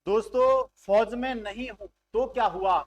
दोस्तों फौज में नहीं हूं तो क्या हुआ,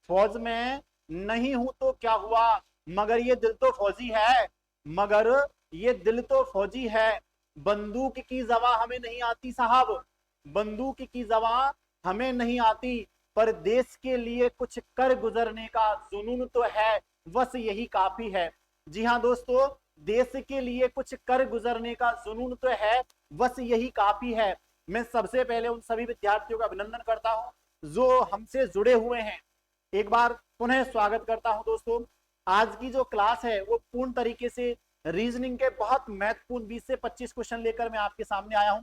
फौज में नहीं हूं तो क्या हुआ, मगर ये दिल तो फौजी है, मगर ये दिल तो फौजी है। बंदूक की जवा हमें नहीं आती साहब, बंदूक की जवा हमें नहीं आती, पर देश के लिए कुछ कर गुजरने का जुनून तो है, बस यही काफी है। जी हाँ दोस्तों, देश के लिए कुछ कर गुजरने का जुनून तो है, बस यही काफी है। मैं सबसे पहले उन सभी विद्यार्थियों का अभिनंदन करता हूं जो हमसे जुड़े हुए हैं। एक बार पुनः स्वागत करता हूं दोस्तों। आज की जो क्लास है वो पूर्ण तरीके से रीजनिंग के बहुत महत्वपूर्ण 20 से 25 क्वेश्चन लेकर मैं आपके सामने आया हूं।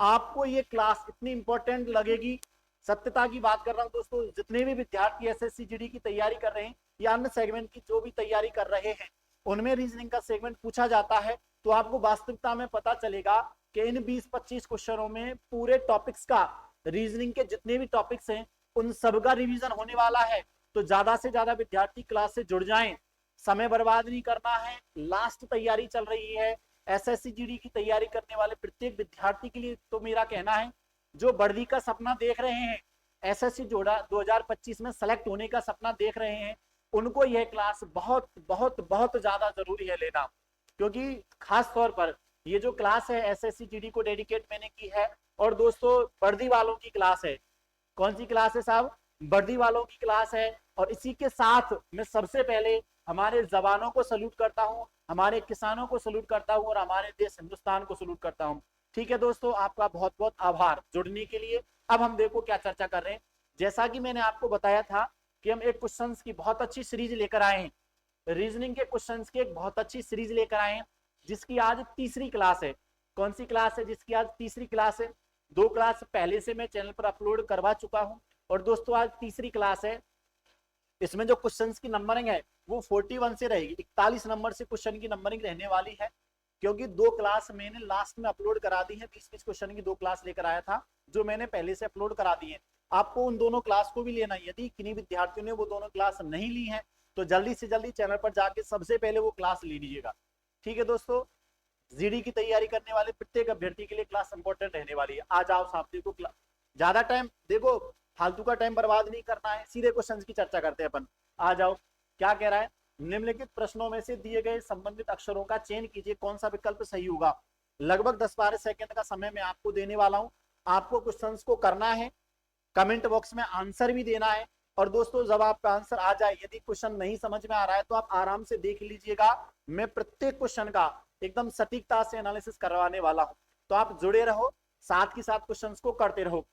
आपको ये क्लास इतनी इंपॉर्टेंट लगेगी, सत्यता की बात कर रहा हूं दोस्तों। जितने भी विद्यार्थी एसएससी जीडी की तैयारी कर रहे हैं या अन्य सेगमेंट की जो भी तैयारी कर रहे हैं, उनमें रीजनिंग का सेगमेंट पूछा जाता है, तो आपको वास्तविकता में पता चलेगा कि इन 20-25 क्वेश्चनों में पूरे टॉपिक्स का, रीजनिंग के जितने भी टॉपिक्स हैं उन सबका रिवीजन होने वाला है। तो ज्यादा से ज्यादा विद्यार्थी क्लास से जुड़ जाएं, समय बर्बाद नहीं करना है। लास्ट तैयारी चल रही है एसएससी जीडी की तैयारी करने वाले प्रत्येक विद्यार्थी के लिए। तो मेरा कहना है, जो वर्दी का सपना देख रहे हैं, एसएससी जोड़ा 2025 में सेलेक्ट होने का सपना देख रहे हैं, उनको यह क्लास बहुत बहुत बहुत ज्यादा जरूरी है लेना। क्योंकि खास तौर पर ये जो क्लास है एसएससी जीडी को डेडिकेट मैंने की है। और दोस्तों वर्दी वालों की क्लास है। कौन सी क्लास है साहब? वर्दी वालों की क्लास है। और इसी के साथ मैं सबसे पहले हमारे जवानों को सल्यूट करता हूं, हमारे किसानों को सल्यूट करता हूं और हमारे देश हिंदुस्तान को सल्यूट करता हूं। ठीक है दोस्तों, आपका बहुत बहुत आभार जुड़ने के लिए। अब हम देखो क्या चर्चा कर रहे हैं। जैसा कि मैंने आपको बताया था कि हम एक क्वेश्चंस की बहुत अच्छी सीरीज लेकर आए हैं, रीजनिंग के क्वेश्चंस की एक बहुत अच्छी सीरीज लेकर आए हैं, जिसकी आज तीसरी क्लास है। कौन सी क्लास है जिसकी आज तीसरी क्लास है? दो क्लास पहले से मैं चैनल पर अपलोड करवा चुका हूं और दोस्तों आज तीसरी क्लास है। इसमें जो क्वेश्चंस की नंबरिंग है वो 41 से रहेगी, 41 नंबर से क्वेश्चन की नंबरिंग रहने वाली है। क्योंकि दो क्लास मैंने लास्ट में अपलोड करा दी है, 20-20 क्वेश्चन की दो क्लास लेकर आया था जो मैंने पहले से अपलोड करा दी है। आपको उन दोनों क्लास को भी लेना है। यदि किन्हीं विद्यार्थियों ने वो दोनों क्लास नहीं ली है तो जल्दी से जल्दी चैनल पर जाके सबसे पहले वो क्लास ले लीजिएगा। ठीक है दोस्तों, जीडी की तैयारी करने वाले प्रत्येक अभ्यर्थी के लिए क्लास इंपॉर्टेंट रहने वाली है। आज आओ साहब, देखो ज्यादा टाइम देखो, फालतू का टाइम बर्बाद नहीं करना है, सीधे क्वेश्चन की चर्चा करते हैं अपन। आ जाओ, क्या कह रहा है? निम्नलिखित प्रश्नों में से दिए गए संबंधित अक्षरों का चयन कीजिए, कौन सा विकल्प सही होगा। लगभग 10-12 सेकंड का समय मैं आपको देने वाला हूं। आपको क्वेश्चंस को करना है, कमेंट बॉक्स में आंसर भी देना है। और दोस्तों जब आपका आंसर आ जाए, यदि क्वेश्चन नहीं समझ में आ रहा है तो आप आराम से देख लीजिएगा। मैं प्रत्येक क्वेश्चन का एकदम सटीकता से एनालिसिस करवाने वाला हूं, तो आप जुड़े रहो, साथ ही साथ क्वेश्चंस को करते रहो।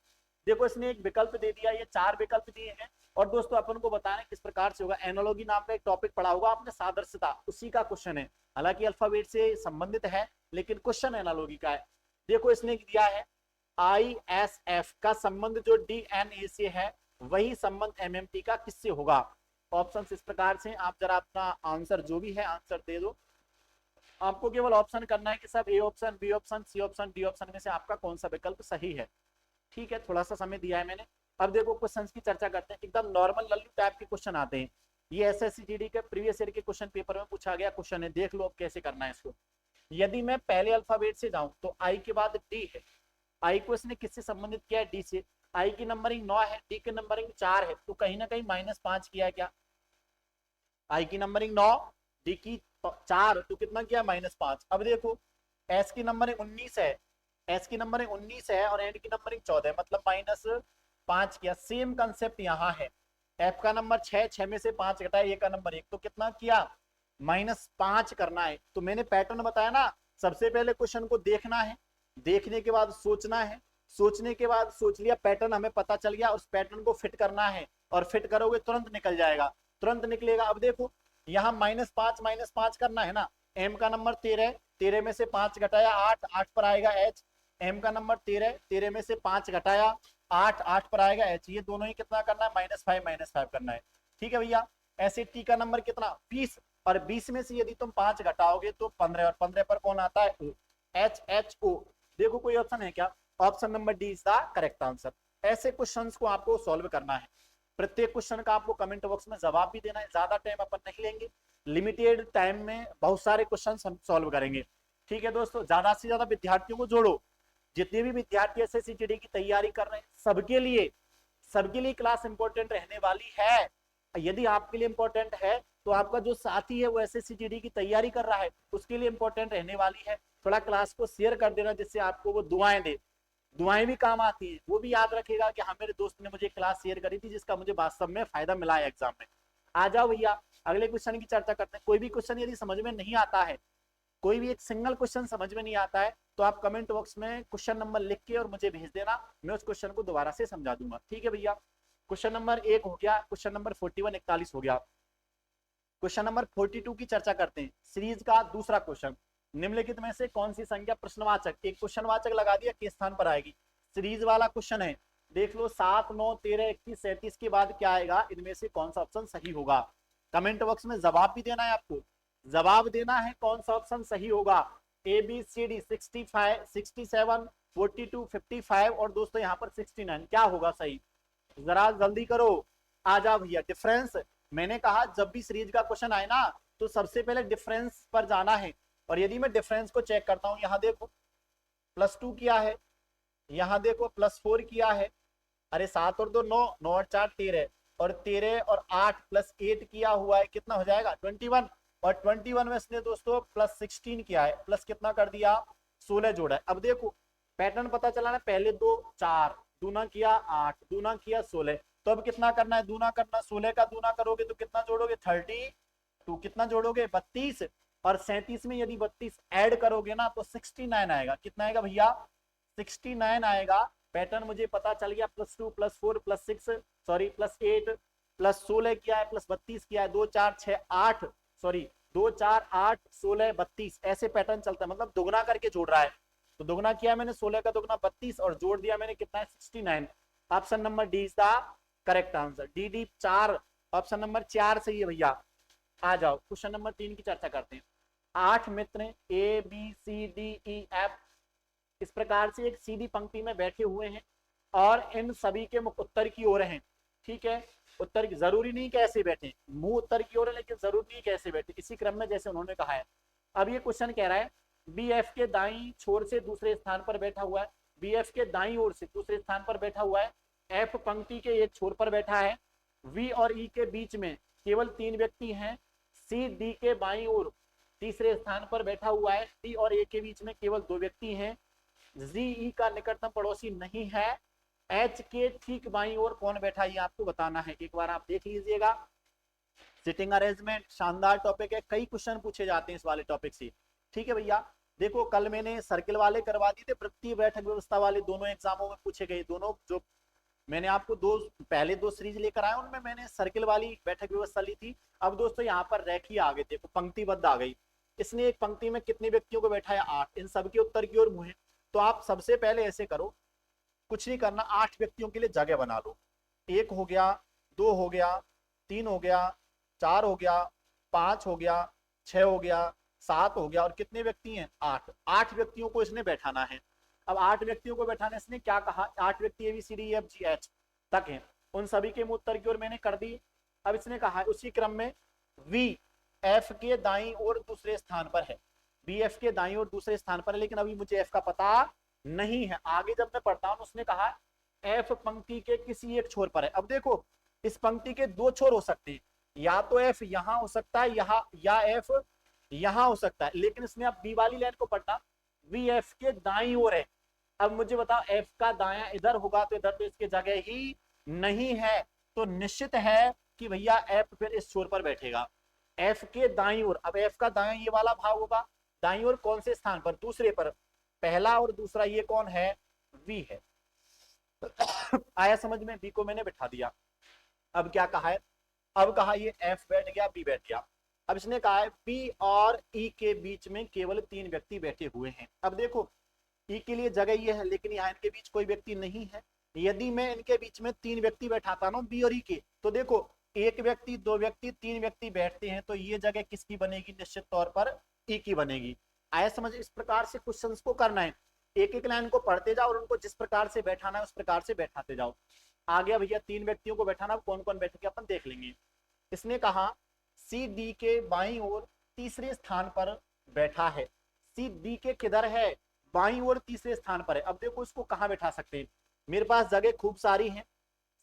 देखो इसने एक विकल्प दे दिया, ये 4 विकल्प दिए हैं। और दोस्तों अपन को बताना किस प्रकार से होगा। एनालॉजी नाम का एक टॉपिक पढ़ा होगा आपने, सादृश्यता, उसी का क्वेश्चन है। हालांकि अल्फाबेट से संबंधित है लेकिन क्वेश्चन एनालॉजी का है। देखो इसने दिया है आईएसएफ का संबंध जो डीएनए से है, वही संबंध एमएमटी का किससे होगा। ऑप्शन इस प्रकार से, आप जरा अपना आंसर जो भी है आंसर दे दो। आपको केवल ऑप्शन करना है कि सब A option, B option, C option, D option में से आपका कौन सा विकल्प सही है। ठीक है, थोड़ा सा समय दिया है मैंने। अब देखो क्वेश्चन की चर्चा करते हैं। एकदम नॉर्मल लल्लू टाइप के क्वेश्चन आते हैं। ये एसएससी जीडी के प्रीवियस ईयर के क्वेश्चन पेपर में पूछा गया क्वेश्चन है, देख लो अब कैसे करना है इसको। यदि मैं पहले अल्फाबेट से जाऊं तो आई के बाद डी है। आई को इसने किससे संबंधित किया है? डी से। आई की नंबरिंग 9 है, डी की नंबरिंग 4 है, तो कहीं ना कहीं -5 किया है क्या? आई की नंबरिंग 9, डी की 4, तो कितना किया? -5। अब देखो एस की नंबरिंग 19 है, एस की नंबरिंग 19 है और एंड की नंबरिंग 14 है, मतलब -5 किया। सेम कंसेप्ट यहाँ है। एफ का नंबर 6, 6 में से 5 घटाए, ए का नंबर 1, तो कितना किया? -5 करना है। तो मैंने पैटर्न बताया ना, सबसे पहले क्वेश्चन को देखना है, देखने के बाद सोचना है, सोचने के बाद सोच लिया, पैटर्न हमें पता चल गया, उस पैटर्न को फिट करना है और फिट करोगे तुरंत निकल जाएगा, तुरंत निकलेगा। अब देखो यहाँ -5 करना है ना। एम का नंबर 13, 13 में से 5 घटाया 8, 8 पर आएगा एच। एम का नंबर 13, 13 में से 5 घटाया 8, 8 पर आएगा एच। ये दोनों ही कितना करना है? -5 करना है। ठीक है भैया। ऐसे टी का नंबर कितना? 20, और 20 में से यदि तुम 5 घटाओगे तो 15, और 15 पर कौन आता है? ओ, एच एच ओ। देखो कोई ऑप्शन है क्या? Option number D is the correct answer. ऐसे क्वेश्चंस को आपको सॉल्व करना है। प्रत्येक क्वेश्चन का आपको कमेंट बॉक्स में जवाब भी देना है। ज्यादा टाइम अपन नहीं लेंगे, लिमिटेड टाइम में बहुत सारे क्वेश्चन हम सॉल्व करेंगे। ठीक है दोस्तों, ज्यादा से ज्यादा विद्यार्थियों को जोड़ो। जितने भी विद्यार्थी एसएससी जीडी की तैयारी कर रहे हैं सबके लिए क्लास इंपॉर्टेंट रहने वाली है। यदि आपके लिए इंपॉर्टेंट है तो आपका जो साथी है वो एसएससी जीडी की तैयारी कर रहा है उसके लिए इंपॉर्टेंट रहने वाली है। थोड़ा क्लास को शेयर कर देना जिससे आपको वो दुआएं दे, दुआएं भी काम आती है, वो भी याद रखेगा कि हाँ मेरे दोस्त ने मुझे क्लास शेयर करी थी जिसका मुझे वास्तव में फायदा मिला है एग्जाम में। आ जाओ भैया अगले क्वेश्चन की चर्चा करते हैं। कोई भी क्वेश्चन यदि समझ में नहीं आता है, कोई भी एक सिंगल क्वेश्चन समझ में नहीं आता है तो आप कमेंट बॉक्स में क्वेश्चन नंबर लिख के और मुझे भेज देना, मैं उस क्वेश्चन को दोबारा से समझा दूंगा। ठीक है भैया, क्वेश्चन नंबर 1 हो गया, क्वेश्चन नंबर 41 41 हो गया। क्वेश्चन नंबर 42 की चर्चा करते हैं, सीरीज का दूसरा क्वेश्चन। निम्नलिखित में से कौन सी संख्या प्रश्नवाचक, एक क्वेश्चनवाचक लगा दिया किस स्थान पर आएगी, सीरीज वाला क्वेश्चन है। देख लो 7 9 13 31 37 के बाद क्या आएगा, इनमें से कौन सा ऑप्शन सही होगा। कमेंट बॉक्स में जवाब भी देना है आपको, जवाब देना है कौन सा ऑप्शन सही होगा। ए बी सी डी 65 67 42 55 और दोस्तों यहाँ पर 69 क्या होगा सही, जरा जल्दी करो। आ जाओ भैया, डिफरेंस मैंने कहा जब भी सीरीज का क्वेश्चन आए ना तो सबसे पहले डिफरेंस पर जाना है। और यदि मैं डिफरेंस को चेक करता हूं, यहाँ देखो +2 किया है, यहाँ देखो +4 किया है, अरे 7 और 2 9, 9 और 4 13 और 13 और 8 +8 किया हुआ है, कितना हो जाएगा 21। और 21 में इसने दोस्तों +16 किया है, प्लस कितना कर दिया 16 जोड़ा है। अब देखो पैटर्न पता चला ना, पहले 2 4 दूना किया 8 दूना किया 16, तो अब कितना करना है दूना करना, 16 का दूना करोगे तो कितना जोड़ोगे 32, कितना जोड़ोगे 32 और 37 में यदि 32 ऐड करोगे ना तो 69 आएगा। कितना आएगा भैया 69 आएगा। पैटर्न मुझे पता चल गया, +2 +4 +6 सॉरी +8 +16 किया है, +32 किया है, 2 4 6 8 सॉरी 2 4 8 16 32 ऐसे पैटर्न चलता है, मतलब दोगुना करके जोड़ रहा है। तो दोगुना किया मैंने 16 का दोगुना 32 और जोड़ दिया मैंने कितना है 69। Option number D is the correct answer, D D 4 option number 4 सही है भैया। आ जाओ क्वेश्चन नंबर 3 की चर्चा करते हैं। 8 मित्र A B C D E F इस प्रकार से एक सीधी पंक्ति में बैठे हुए हैं और इन सभी के मुख उत्तर की ओर हैं। ठीक है, उत्तर की जरूरी नहीं कैसे बैठे, मुंह उत्तर की ओर है लेकिन जरूरी नहीं कैसे बैठे, इसी क्रम में जैसे उन्होंने कहा है। अब ये क्वेश्चन कह रहा है बी एफ के दाईं छोर से दूसरे स्थान पर बैठा हुआ है, बी एफ के दाईं ओर से दूसरे स्थान पर बैठा हुआ है, एफ पंक्ति के एक छोर पर बैठा है, वी और ई के बीच में केवल 3 व्यक्ति हैं, सी डी के बाईं ओर तीसरे स्थान पर बैठा हुआ है, डी और ए के बीच में केवल 2 व्यक्ति हैं, जी ई का निकटतम पड़ोसी नहीं है, एच के ठीक बाईं ओर कौन बैठा है ये आपको बताना है। एक बार आप देख लीजिएगा, सिटिंग अरेंजमेंट शानदार टॉपिक है, कई क्वेश्चन पूछे जाते हैं इस वाले टॉपिक से। ठीक है भैया, देखो कल मैंने सर्किल वाले करवा दिए थे, वृत्तीय बैठक व्यवस्था वाले दोनों एग्जामों में पूछे गए, दोनों जो मैंने आपको पहले 2 सीरीज लेकर आया उनमें मैंने सर्किल वाली बैठक व्यवस्था ली थी। अब दोस्तों यहाँ पर रेखी आ गए, देखो पंक्तिबद्ध आ गई, इसने एक पंक्ति में कितने व्यक्तियों को बैठाया 8, इन सबके उत्तर की ओर मुंह। तो आप सबसे पहले ऐसे करो, कुछ नहीं करना, 8 व्यक्तियों के लिए जगह बना लो, 1 हो गया 2 हो गया 3 हो गया 4 हो गया 5 हो गया 6 हो गया 7 हो गया और कितने व्यक्ति हैं 8, 8 व्यक्तियों को इसने बैठाना है। अब 8 व्यक्तियों को बैठाने इसने क्या कहा, 8 व्यक्ति A B C D F G H तक हैं, उन सभी के उत्तर की ओर मैंने कर दी। अब इसने कहा उसी क्रम में वी एफ के दाईं ओर दूसरे स्थान पर है, बी एफ के दाईं ओर दूसरे स्थान पर है, लेकिन अभी मुझे एफ का पता नहीं है, आगे जब मैं पढ़ता हूं उसने कहा एफ पंक्ति के किसी एक छोर पर है। अब देखो इस पंक्ति के 2 छोर हो सकते हैं, या तो एफ यहां हो सकता है यहाँ, या एफ यहां हो सकता है, लेकिन इसने अब बी वाली लाइन को पढ़ना, वी एफ के दाईं ओर है। अब मुझे बताओ एफ का दायां इधर होगा तो इधर तो इसकी जगह ही नहीं है, तो निश्चित है कि भैया एफ फिर इस छोर पर बैठेगा, एफ के दाईं ओर। अब एफ का दायां ये वाला भाग होगा, दाईं ओर कौन से स्थान पर, दूसरे पर, पहला और दूसरा ये कौन है वी है। आया समझ में, बी को मैंने बैठा दिया। अब क्या कहा है, अब कहा ये एफ बैठ गया बी बैठ गया। अब इसने कहा है बी और ई के बीच में केवल 3 व्यक्ति बैठे हुए हैं। अब देखो ई के लिए जगह ये है लेकिन यहाँ इनके बीच कोई व्यक्ति नहीं है, यदि मैं इनके बीच में 3 व्यक्ति बैठाता ना बी और ई के, तो देखो 1 व्यक्ति 2 व्यक्ति 3 व्यक्ति बैठते हैं, तो ये जगह किसकी बनेगी, निश्चित तौर पर ई की बनेगी। आया समझ, इस प्रकार से क्वेश्चंस को करना है, एक एक लाइन को पढ़ते जाओ और उनको जिस प्रकार से बैठाना है उस प्रकार से बैठाते जाओ। आ गया भैया 3 व्यक्तियों को बैठाना, कौन कौन बैठेंगे अपन देख लेंगे। इसने कहा सी डी के बाईं ओर तीसरे स्थान पर बैठा है, सी डी के किधर है बाईं ओर तीसरे स्थान पर है। अब देखो इसको कहाँ बैठा सकते हैं, मेरे पास जगह खूब सारी है।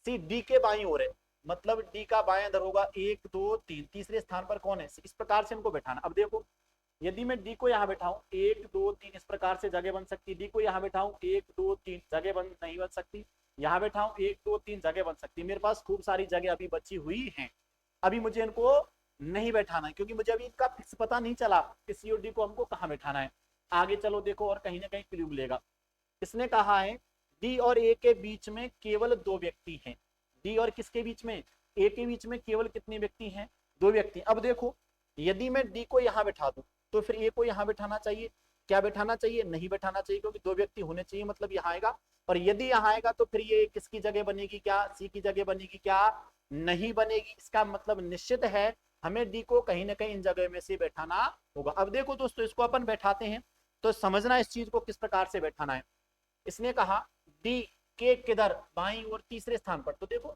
सी डी के बाईं ओर है, मतलब डी का बाएं इधर होगा, 1 2 3, तीसरे स्थान पर कौन है, इस प्रकार से इनको बैठाना। अब देखो यदि मैं डी को यहाँ बैठाऊं 1 2 3 इस प्रकार से जगह बन सकती है, डी को यहाँ बैठाऊं 1 2 3 जगह बन नहीं बन सकती, यहाँ बैठाऊं 1 2 3 जगह बन सकती है। मेरे पास खूब सारी जगह अभी बची हुई है। अभी मुझे इनको नहीं बैठाना है क्योंकि मुझे अभी इनका फिक्स पता नहीं चला कि सी और डी को हमको कहाँ बैठाना है। आगे चलो देखो और कहीं ना कहीं क्लू मिलेगा। इसने कहा है डी और ए के बीच में केवल 2 व्यक्ति हैं। डी और किसके बीच में, ए के बीच में केवल कितने व्यक्ति हैं, 2 व्यक्ति। अब देखो यदि मैं डी को यहाँ बैठा दूं तो फिर ए को यहाँ बैठाना चाहिए, क्या बैठाना चाहिए, नहीं बैठाना चाहिए, क्योंकि 2 व्यक्ति होने चाहिए, मतलब यहाँ आएगा। और यदि यहाँ आएगा तो फिर ये किसकी जगह बनेगी, क्या सी की जगह बनेगी, क्या नहीं बनेगी। इसका मतलब निश्चित है हमें डी को कहीं ना कहीं इन जगह में से बैठाना होगा। अब देखो दोस्तों इसको अपन बैठाते हैं तो समझना इस चीज को किस प्रकार से बैठाना है। इसने कहा डी के किधर, बाईं ओर तीसरे स्थान पर। तो देखो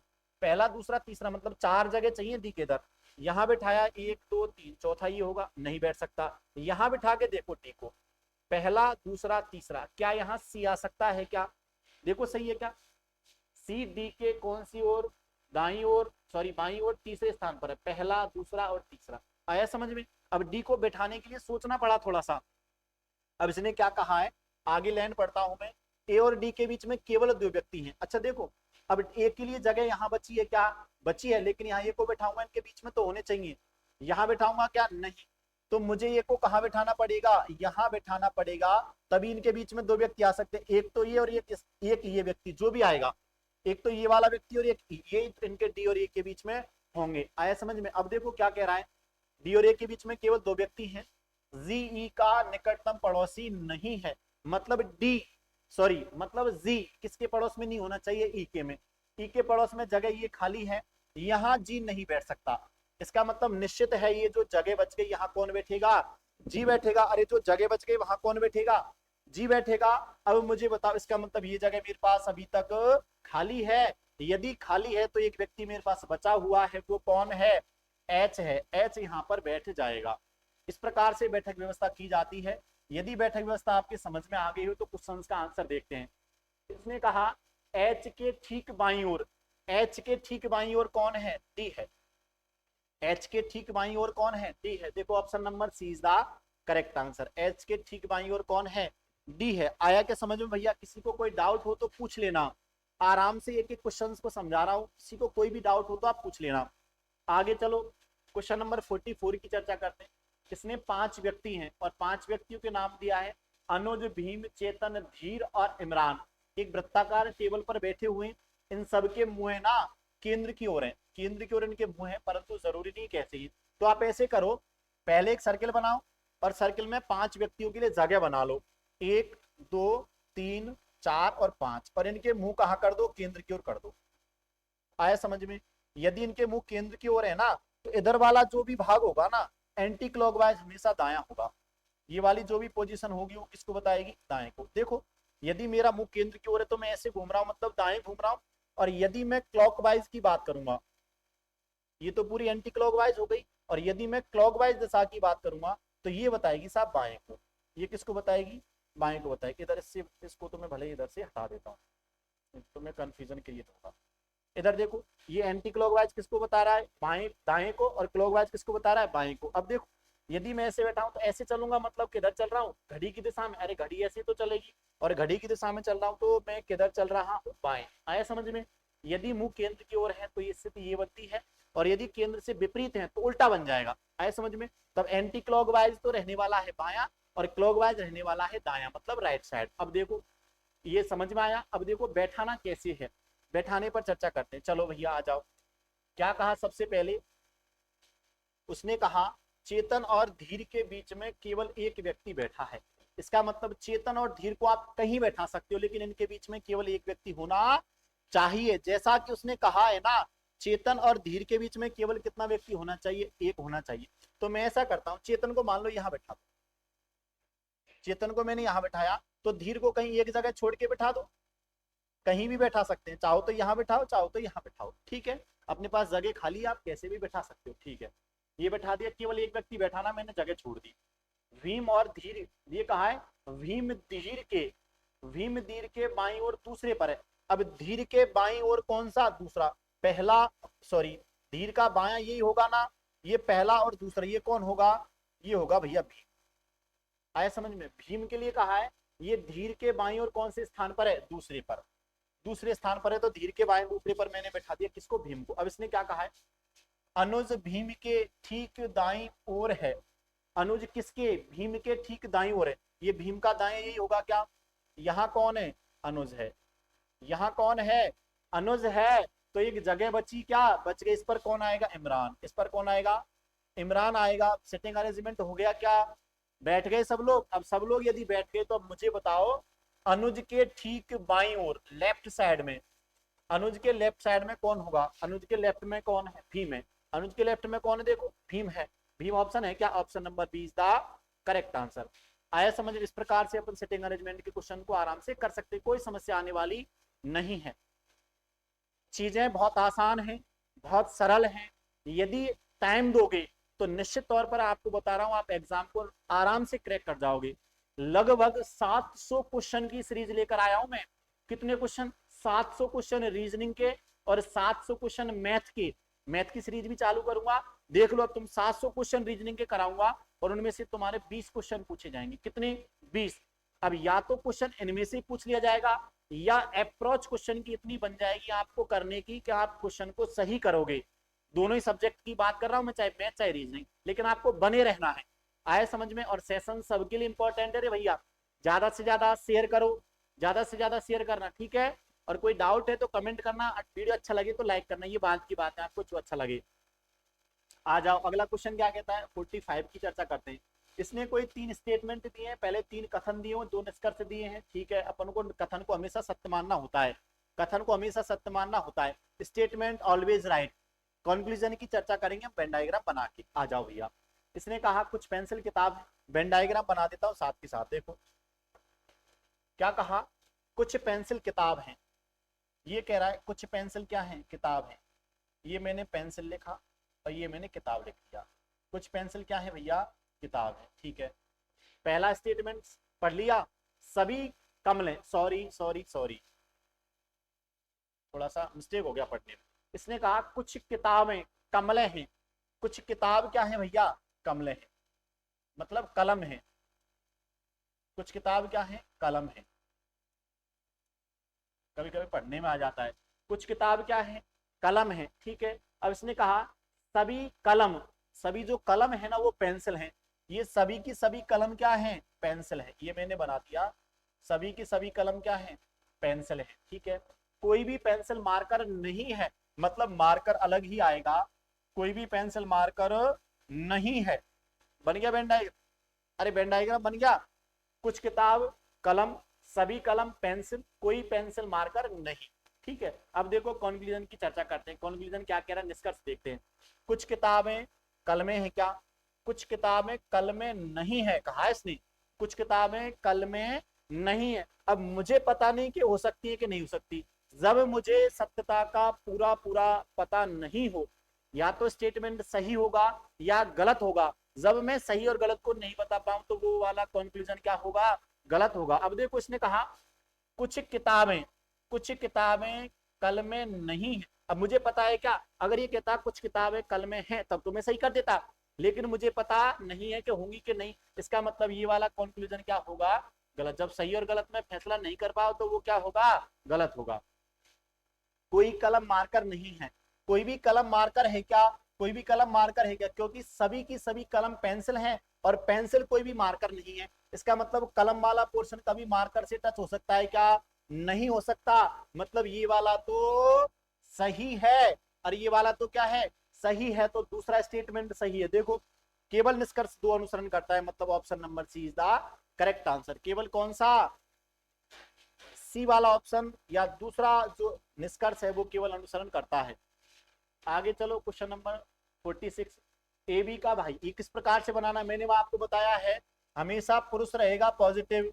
पहला दूसरा तीसरा मतलब 4 जगह चाहिए डी के इधर। यहाँ बैठाया 1 2 3, चौथा ये होगा, नहीं बैठ सकता। यहाँ बैठा के देखो डी को, पहला दूसरा तीसरा, क्या यहाँ सी आ सकता है क्या, देखो सही है क्या, सी डी के कौन सी ओर, दाई ओर, सॉरी बाईं ओर तीसरे स्थान पर है, पहला दूसरा और तीसरा। आया समझ में। अब डी को बैठाने के लिए सोचना पड़ा थोड़ा सा। अब इसने क्या कहा है, आगे लाइन पढ़ता हूं मैं, ए और डी के बीच में केवल 2 व्यक्ति हैं। अच्छा देखो अब ए के लिए जगह यहाँ बची है, क्या बची है, लेकिन यहाँ ए को बैठाऊंगा इनके बीच में तो होने चाहिए, यहाँ बैठाऊंगा क्या, नहीं। तो मुझे ए को कहाँ बैठाना पड़ेगा, यहाँ बैठाना पड़ेगा, तभी इनके बीच में 2 व्यक्ति आ सकते हैं, एक तो ये और एक ये व्यक्ति जो भी आएगा, एक तो ये वाला व्यक्ति और एक ये, इनके डी और ए के बीच में होंगे। आया समझ में। अब देखो क्या कह रहा है, डी और ए के बीच में केवल 2 व्यक्ति हैं, जी ई का निकटतम पड़ोसी नहीं है, मतलब डी सॉरी मतलब जी किसके पड़ोस में नहीं होना चाहिए, ई के में, ई के पड़ोस में जगह ये खाली है, यहाँ जी नहीं बैठ सकता। इसका मतलब निश्चित है ये जो जगह बच गई यहाँ कौन बैठेगा, जी बैठेगा। अरे जो जगह बच गई वहां कौन बैठेगा, जी बैठेगा। अब मुझे बताओ इसका मतलब ये जगह मेरे पास अभी तक खाली है, यदि खाली है तो एक व्यक्ति मेरे पास बचा हुआ है, वो कौन है, एच है, एच यहाँ पर बैठ जाएगा। इस प्रकार से बैठक व्यवस्था की जाती है। यदि बैठक व्यवस्था आपके समझ में आ गई हो तो क्वेश्चन का आंसर देखते हैं। इसने कहा एच के ठीक बाईं ओर, एच के ठीक बाईं ओर कौन है, डी है। एच के ठीक बाईं ओर कौन है, डी है। देखो option number C is the correct answer. H के ठीक बाईं ओर कौन है, डी है। आया क्या समझ में भैया, किसी को कोई डाउट हो तो पूछ लेना, आराम से एक एक क्वेश्चन को समझा रहा हूँ, किसी को कोई भी डाउट हो तो आप पूछ लेना। आगे चलो क्वेश्चन नंबर 44 की चर्चा करते हैं। इसने 5 व्यक्ति हैं और 5 व्यक्तियों के नाम दिया है, अनुज, भीम, चेतन, धीर और इमरान। एक वृत्ताकार टेबल पर बैठे हुए, इन सबके मुंह ना केंद्र की ओर है, केंद्र की ओर इनके मुंह है, परंतु जरूरी नहीं कैसे ही। तो आप ऐसे करो, पहले एक सर्किल बनाओ और सर्किल में 5 व्यक्तियों के लिए जगह बना लो, 1 2 3 4 और 5, और इनके मुंह कहाँ कर दो, केंद्र की ओर कर दो। आया समझ में। यदि इनके मुंह केंद्र की ओर है ना तो इधर वाला जो भी भाग होगा ना एंटी क्लॉकवाइज हमेशा दायां होगा, ये वाली जो भी पोजीशन होगी वो किसको बताएगी, दाएं को। देखो यदि मेरा मुंह केंद्र की ओर है तो मैं ऐसे घूम रहा हूं, मतलब दाएं घूम रहा हूं, और यदि मैं क्लॉकवाइज की बात करूंगा ये तो पूरी एंटी क्लॉकवाइज हो गई, और यदि मैं क्लॉकवाइज दिशा की बात करूंगा तो ये बताएगी साहब बाएं को। ये किसको बताएगी, बाएं को बताएगी। इधर इससे इसको तो मैं भले ही इधर से हटा देता हूँ तो मैं कंफ्यूजन क्रिएट होगा। इधर देखो ये एंटी क्लॉकवाइज किसको बता रहा है, बाएं दाएं को, और क्लॉकवाइज किसको बता रहा है, बाएं को। अब देखो यदि मैं ऐसे बैठा हूं तो ऐसे चलूंगा, मतलब किधर चल रहा हूँ, घड़ी की दिशा में। अरे घड़ी ऐसे तो चलेगी, और घड़ी की दिशा में चल रहा हूँ तो मैं किधर चल रहा हूँ, बाएं। आया समझ में। यदि मुंह केंद्र की ओर है तो ये स्थिति ये बनती है, और यदि केंद्र से विपरीत है तो उल्टा बन जाएगा। आया समझ में। तब एंटी क्लॉकवाइज तो रहने वाला है बाया और क्लॉकवाइज रहने वाला है दाया, मतलब राइट साइड। अब देखो ये समझ में आया। अब देखो बैठाना कैसे है, बैठाने पर चर्चा करते हैं। चलो भैया आ जाओ। क्या कहा सबसे पहले, उसने कहा चेतन और धीर के बीच में केवल एक व्यक्ति बैठा है। इसका मतलब चेतन और धीर को आप कहीं बैठा सकते हो, लेकिन इनके बीच में केवल एक व्यक्ति होना चाहिए। जैसा कि उसने कहा है ना, चेतन और धीर के बीच में केवल कितना व्यक्ति होना चाहिए, एक होना चाहिए। तो मैं ऐसा करता हूं, चेतन को मान लो यहाँ बैठा दो, चेतन को मैंने यहाँ बैठाया, तो धीर को कहीं एक जगह छोड़ के बैठा दो, कहीं भी बैठा सकते हैं, चाहो तो यहाँ बैठाओ, चाहो तो यहाँ बैठाओ, ठीक है। अपने पास जगह खाली, आप कैसे भी बैठा सकते हो, ठीक है। ये बैठा दिया, केवल एक व्यक्ति बैठाना, मैंने जगह छोड़ दी। भीम और धीर, ये कहा है भीम धीर के बाई और दूसरे पर है। अब धीर के बाई और कौन सा दूसरा, पहला, सॉरी धीर का बाया यही होगा ना, ये पहला और दूसरा ये कौन होगा, ये होगा भैया भीम। आया समझ में, भीम के लिए कहा है ये धीर के बाई और कौन से स्थान पर है, दूसरे पर, दूसरे स्थान पर है, तो धीर के बाएं ऊपरे पर मैंने बैठा दिया किसको, भीम को। अब इसने क्या कहा है, अनुज भीम के ठीक दाई ओर है। अनुज किसके, भीम के ठीक दाई ओर है। ये भीम का दाएं यही होगा क्या, यहाँ कौन है, अनुज है, यहाँ कौन है, अनुज है, तो एक जगह बची क्या, बच गई, इस पर कौन आएगा, इमरान, इस पर कौन आएगा, इमरान आएगा। सिटिंग अरेंजमेंट हो गया क्या, बैठ गए सब लोग। अब सब लोग यदि बैठ गए तो अब मुझे बताओ, अनुज के ठीक बाईं ओर लेफ्ट साइड में, अनुज के लेफ्ट साइड में कौन होगा, अनुज के लेफ्ट में कौन है, भीम है। अनुज के लेफ्ट में कौन है, देखो भीम है, भीम ऑप्शन है क्या, option number B is the correct answer. आया समझ, इस प्रकार से अपन सेटिंग अरेंजमेंट के क्वेश्चन को आराम से कर सकते, कोई समस्या आने वाली नहीं है। चीजें बहुत आसान हैं, बहुत सरल हैं, यदि टाइम दोगे तो निश्चित तौर पर आपको बता रहा हूं आप एग्जाम को आराम से क्रैक कर जाओगे। लगभग 700 क्वेश्चन की सीरीज लेकर आया हूं मैं। कितने क्वेश्चन, 700 क्वेश्चन रीजनिंग के और 700 क्वेश्चन मैथ के। मैथ की सीरीज भी चालू करूंगा, देख लो अब तुम 700 क्वेश्चन रीजनिंग के कराऊंगा और उनमें से तुम्हारे 20 क्वेश्चन पूछे जाएंगे। कितने, 20। अब या तो क्वेश्चन इनमें से पूछ लिया जाएगा या अप्रोच क्वेश्चन की इतनी बन जाएगी आपको करने की कि आप क्वेश्चन को सही करोगे। दोनों ही सब्जेक्ट की बात कर रहा हूं मैं, चाहे मैथ चाहे रीजनिंग, लेकिन आपको बने रहना है। आए समझ में, और सेशन सबके लिए इंपॉर्टेंट है रे भैया। ज्यादा से ज्यादा शेयर करो, ज्यादा से ज्यादा शेयर करना, ठीक है। और कोई डाउट है तो कमेंट करना, वीडियो अच्छा लगे तो लाइक करना, ये बात की बात है, आपको जो अच्छा लगे। आ जाओ, अगला क्वेश्चन क्या कहता है, 45 की चर्चा करते हैं। इसने कोई 3 स्टेटमेंट दिए हैं, पहले 3 कथन दिए हैं, 2 निष्कर्ष दिए हैं, ठीक है। अपन को कथन को हमेशा सत्य मानना होता है, कथन को हमेशा सत्य मानना होता है। Statement always right. कंक्लूजन की चर्चा करेंगे वेन डायग्राम बना के। आ जाओ भैया, इसने कहा कुछ पेंसिल किताब है, वेन डायग्राम बना देता हूं साथ के साथ। देखो क्या कहा, कुछ पेंसिल किताब है, ये कह रहा है कुछ पेंसिल क्या है, किताब है। ये मैंने पेंसिल लिखा और ये मैंने किताब लिख दिया। कुछ पेंसिल क्या है भैया, किताब है, ठीक है। पहला स्टेटमेंट पढ़ लिया, सभी कमलें, सॉरी सॉरी सॉरी, थोड़ा सा मिस्टेक हो गया पढ़ने में। इसने कहा कुछ किताबें कमलें हैं, कुछ किताब क्या है भैया, कमलें हैं, मतलब कलम है। कुछ किताब क्या है, कलम है, कभी कभी पढ़ने में आ जाता है। कुछ किताब क्या है, कलम है, ठीक है। अब इसने कहा सभी कलम, सभी जो कलम है ना वो पेंसिल है। ये सभी की सभी कलम क्या है, पेंसिल है, ये मैंने बना दिया। सभी की सभी कलम क्या है, पेंसिल है, ठीक है। कोई भी पेंसिल मार्कर नहीं है, मतलब मार्कर अलग ही आएगा। कोई भी पेंसिल मार्कर नहीं है। बन गया वेन डायग्राम, अरे वेन डायग्राम बन गया। कुछ किताब कलम, सभी कलम पेंसिल, कोई पेंसिल मार्कर नहीं, ठीक है। अब देखो कंक्लूजन की चर्चा करते हैं, कंक्लूजन क्या कह रहा है, निष्कर्ष देखते हैं। कुछ किताबें कलमें हैं क्या, कुछ किताबें कलमें नहीं है, कहा है इसने, कुछ किताबें कलमें नहीं है। अब मुझे पता नहीं कि हो सकती है कि नहीं हो सकती। जब मुझे सत्यता का पूरा पूरा पता नहीं हो, या तो स्टेटमेंट सही होगा या गलत होगा। जब मैं सही और गलत को नहीं बता पाऊं तो वो वाला कंक्लूजन क्या होगा, गलत होगा। अब देखो इसने कहा कुछ किताबें, कुछ किताबें कल में नहीं है। अब मुझे पता है क्या, अगर ये कहता कुछ किताबें कल में हैं तब तो मैं सही कर देता, लेकिन मुझे पता नहीं है कि होंगी कि नहीं। इसका मतलब ये वाला कंक्लूजन क्या होगा, गलत। जब सही और गलत में फैसला नहीं कर पाओ तो वो क्या होगा, गलत होगा। कोई कलम मार्कर नहीं है, कोई भी कलम मार्कर है क्या, कोई भी कलम मार्कर है क्या, क्योंकि सभी की सभी कलम पेंसिल हैं और पेंसिल कोई भी मार्कर नहीं है। इसका मतलब कलम वाला पोर्शन कभी मार्कर से टच हो सकता है क्या, नहीं हो सकता। मतलब ये वाला तो सही है और ये वाला तो क्या है, सही है। तो दूसरा स्टेटमेंट सही है। देखो केवल निष्कर्ष दो अनुसरण करता है, मतलब option number C is the correct answer. केवल कौन सा, सी वाला ऑप्शन, या दूसरा जो निष्कर्ष है वो केवल अनुसरण करता है। आगे चलो क्वेश्चन नंबर 46। ए बी का भाई ये किस प्रकार से बनाना, मैंने वहां आपको बताया है। हमेशा पुरुष रहेगा पॉजिटिव,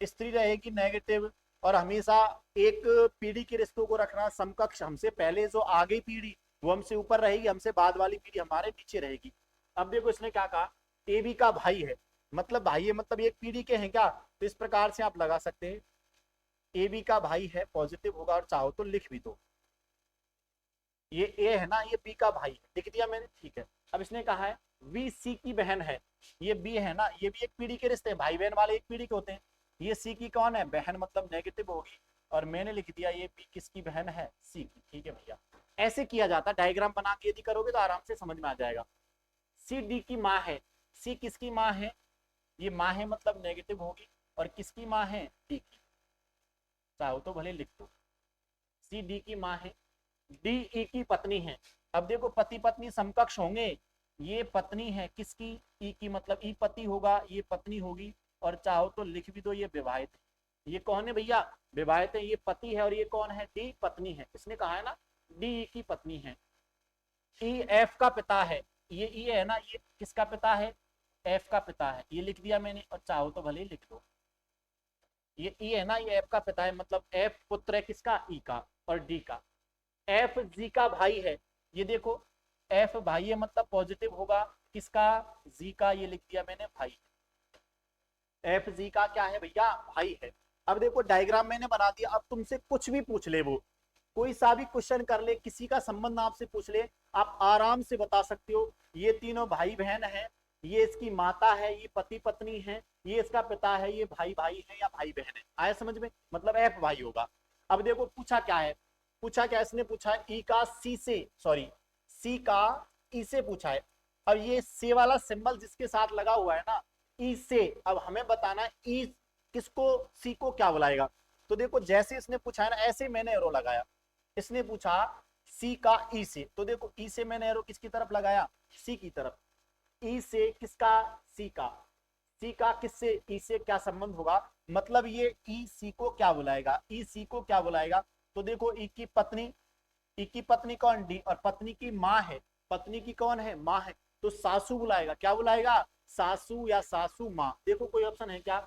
स्त्री रहेगी नेगेटिव, और हमेशा एक पीढ़ी के रिश्तों को रखना समकक्ष। हमसे पहले जो आगे पीढ़ी वो हमसे ऊपर रहेगी, हमसे बाद वाली पीढ़ी हमारे नीचे रहेगी। अब देखो इसने क्या कहा, ए बी का भाई है, मतलब भाई ये मतलब एक पीढ़ी के हैं क्या, तो इस प्रकार से आप लगा सकते हैं ए बी का भाई है, पॉजिटिव होगा, और चाहो तो लिख भी दो, ये ए है ना, ये बी का भाई है, लिख दिया मैंने, ठीक है। अब इसने कहा है वी सी की बहन है, ये बी है ना, ये भी एक पीढ़ी के रिश्ते हैं, भाई बहन वाले एक पीढ़ी के होते हैं। ये सी की कौन है, बहन, मतलब नेगेटिव होगी, और मैंने लिख दिया ये बी किसकी बहन है, सी की, ठीक है भैया। ऐसे किया जाता है, डायग्राम बना के यदि करोगे तो आराम से समझ में आ जाएगा। सी डी की माँ है, सी किसकी माँ है, ये माँ है मतलब नेगेटिव होगी, और किसकी माँ है, डी की, चाहो तो भले लिख दो, सी डी की माँ है, डी ई की पत्नी है। अब देखो पति पत्नी समकक्ष होंगे, ये पत्नी है किसकी, ई की, मतलब ई पति होगा, ये पत्नी होगी, और चाहो तो लिख भी दो ये विवाहित है। ये कौन है भैया, विवाहित है, ये पति है, और ये कौन है, डी पत्नी है, इसने कहा है ना डी ई की पत्नी है। ई एफ का पिता है, ये ई है ना, ये किसका पिता है, एफ का पिता है, ये लिख दिया मैंने, और चाहो तो भले लिख दो, ये ई है ना, ये एफ का पिता है, मतलब एफ पुत्र है किसका, ई का, और डी का। एफ जी का भाई है, ये देखो एफ भाई है मतलब पॉजिटिव होगा, किसका, जी का, ये लिख दिया मैंने भाई, एफ जी का क्या है भैया, भाई है। अब देखो डायग्राम मैंने बना दिया, अब तुमसे कुछ भी पूछ ले, वो कोई सा भी क्वेश्चन कर ले, किसी का संबंध आपसे पूछ ले, आप आराम से बता सकते हो ये तीनों भाई बहन है, ये इसकी माता है, ये पति पत्नी है, ये इसका पिता है, ये भाई भाई है या भाई बहन है, आया समझ में, मतलब एफ भाई होगा। अब देखो पूछा क्या है, पूछा क्या, इसने पूछा है ई का सी से, सॉरी सी का ई से पूछा है। अब ये से वाला सिंबल जिसके साथ लगा हुआ है ना, ई से, अब हमें बताना है ई किसको, सी को क्या बुलाएगा। तो देखो जैसे इसने पूछा है ना, ऐसे मैंने एरो लगाया, इसने पूछा सी का ई से, तो देखो ई से मैंने एरो किसकी तरफ लगाया, सी की तरफ, ई से किसका, सी का, सी का किससे, ई से क्या संबंध होगा, मतलब ये ई सी को क्या बुलाएगा, ई सी को क्या बुलाएगा। तो देखो ई की पत्नी, ई की पत्नी कौन, डी, और पत्नी की माँ है, पत्नी की कौन है, माँ है, तो सासू बुलाएगा, क्या बुलाएगा, सासू या सासू माँ। देखो कोई ऑप्शन है क्या,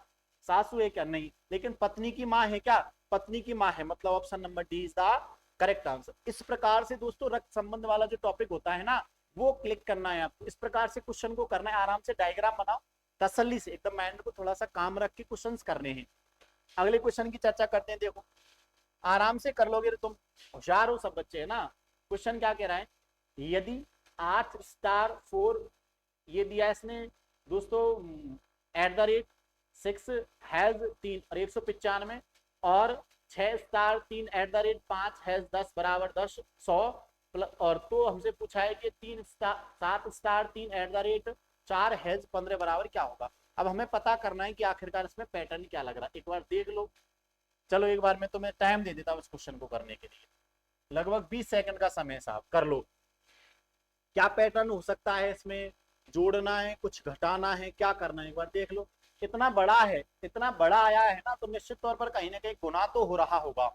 सासू है क्या, नहीं, लेकिन पत्नी की माँ है क्या, पत्नी की माँ है, मतलब option number D is the correct answer. इस प्रकार से दोस्तों रक्त संबंध वाला जो टॉपिक होता है ना, वो क्लिक करना है आपको, इस प्रकार से क्वेश्चन को करना है, आराम से डायग्राम बनाओ, तसल्ली से एकदम माइंड को थोड़ा सा काम रख के क्वेश्चन करने हैं। अगले क्वेश्चन की चर्चा करते हैं, देखो आराम से कर लोगे तो तुम होशियार हो सब बच्चे है ना। क्वेश्चन क्या कह रहा है, यदि 8 स्टार 4 ये दिया इसने दोस्तों, एट द रेट 6 हैज 3 और 195, और 6 star 3 at the rate 5 has 10 बराबर 10 100, और तो हमसे पूछा है कि 7 star 3 at the rate 4 has 15 बराबर क्या होगा। अब हमें पता करना है कि आखिरकार इसमें पैटर्न क्या लग रहा है, एक बार देख लो। चलो एक बार मैं तुम्हें टाइम दे देता हूँ इस क्वेश्चन को करने के लिए, लगभग 20 सेकंड का समय साहब, कर लो। क्या पैटर्न हो सकता है इसमें, जोड़ना है, कुछ घटाना है, क्या करना है, एक बार देख लो। इतना बड़ा है, इतना बड़ा आया है ना, तो निश्चित तौर पर कहीं ना कहीं गुना तो हो रहा होगा।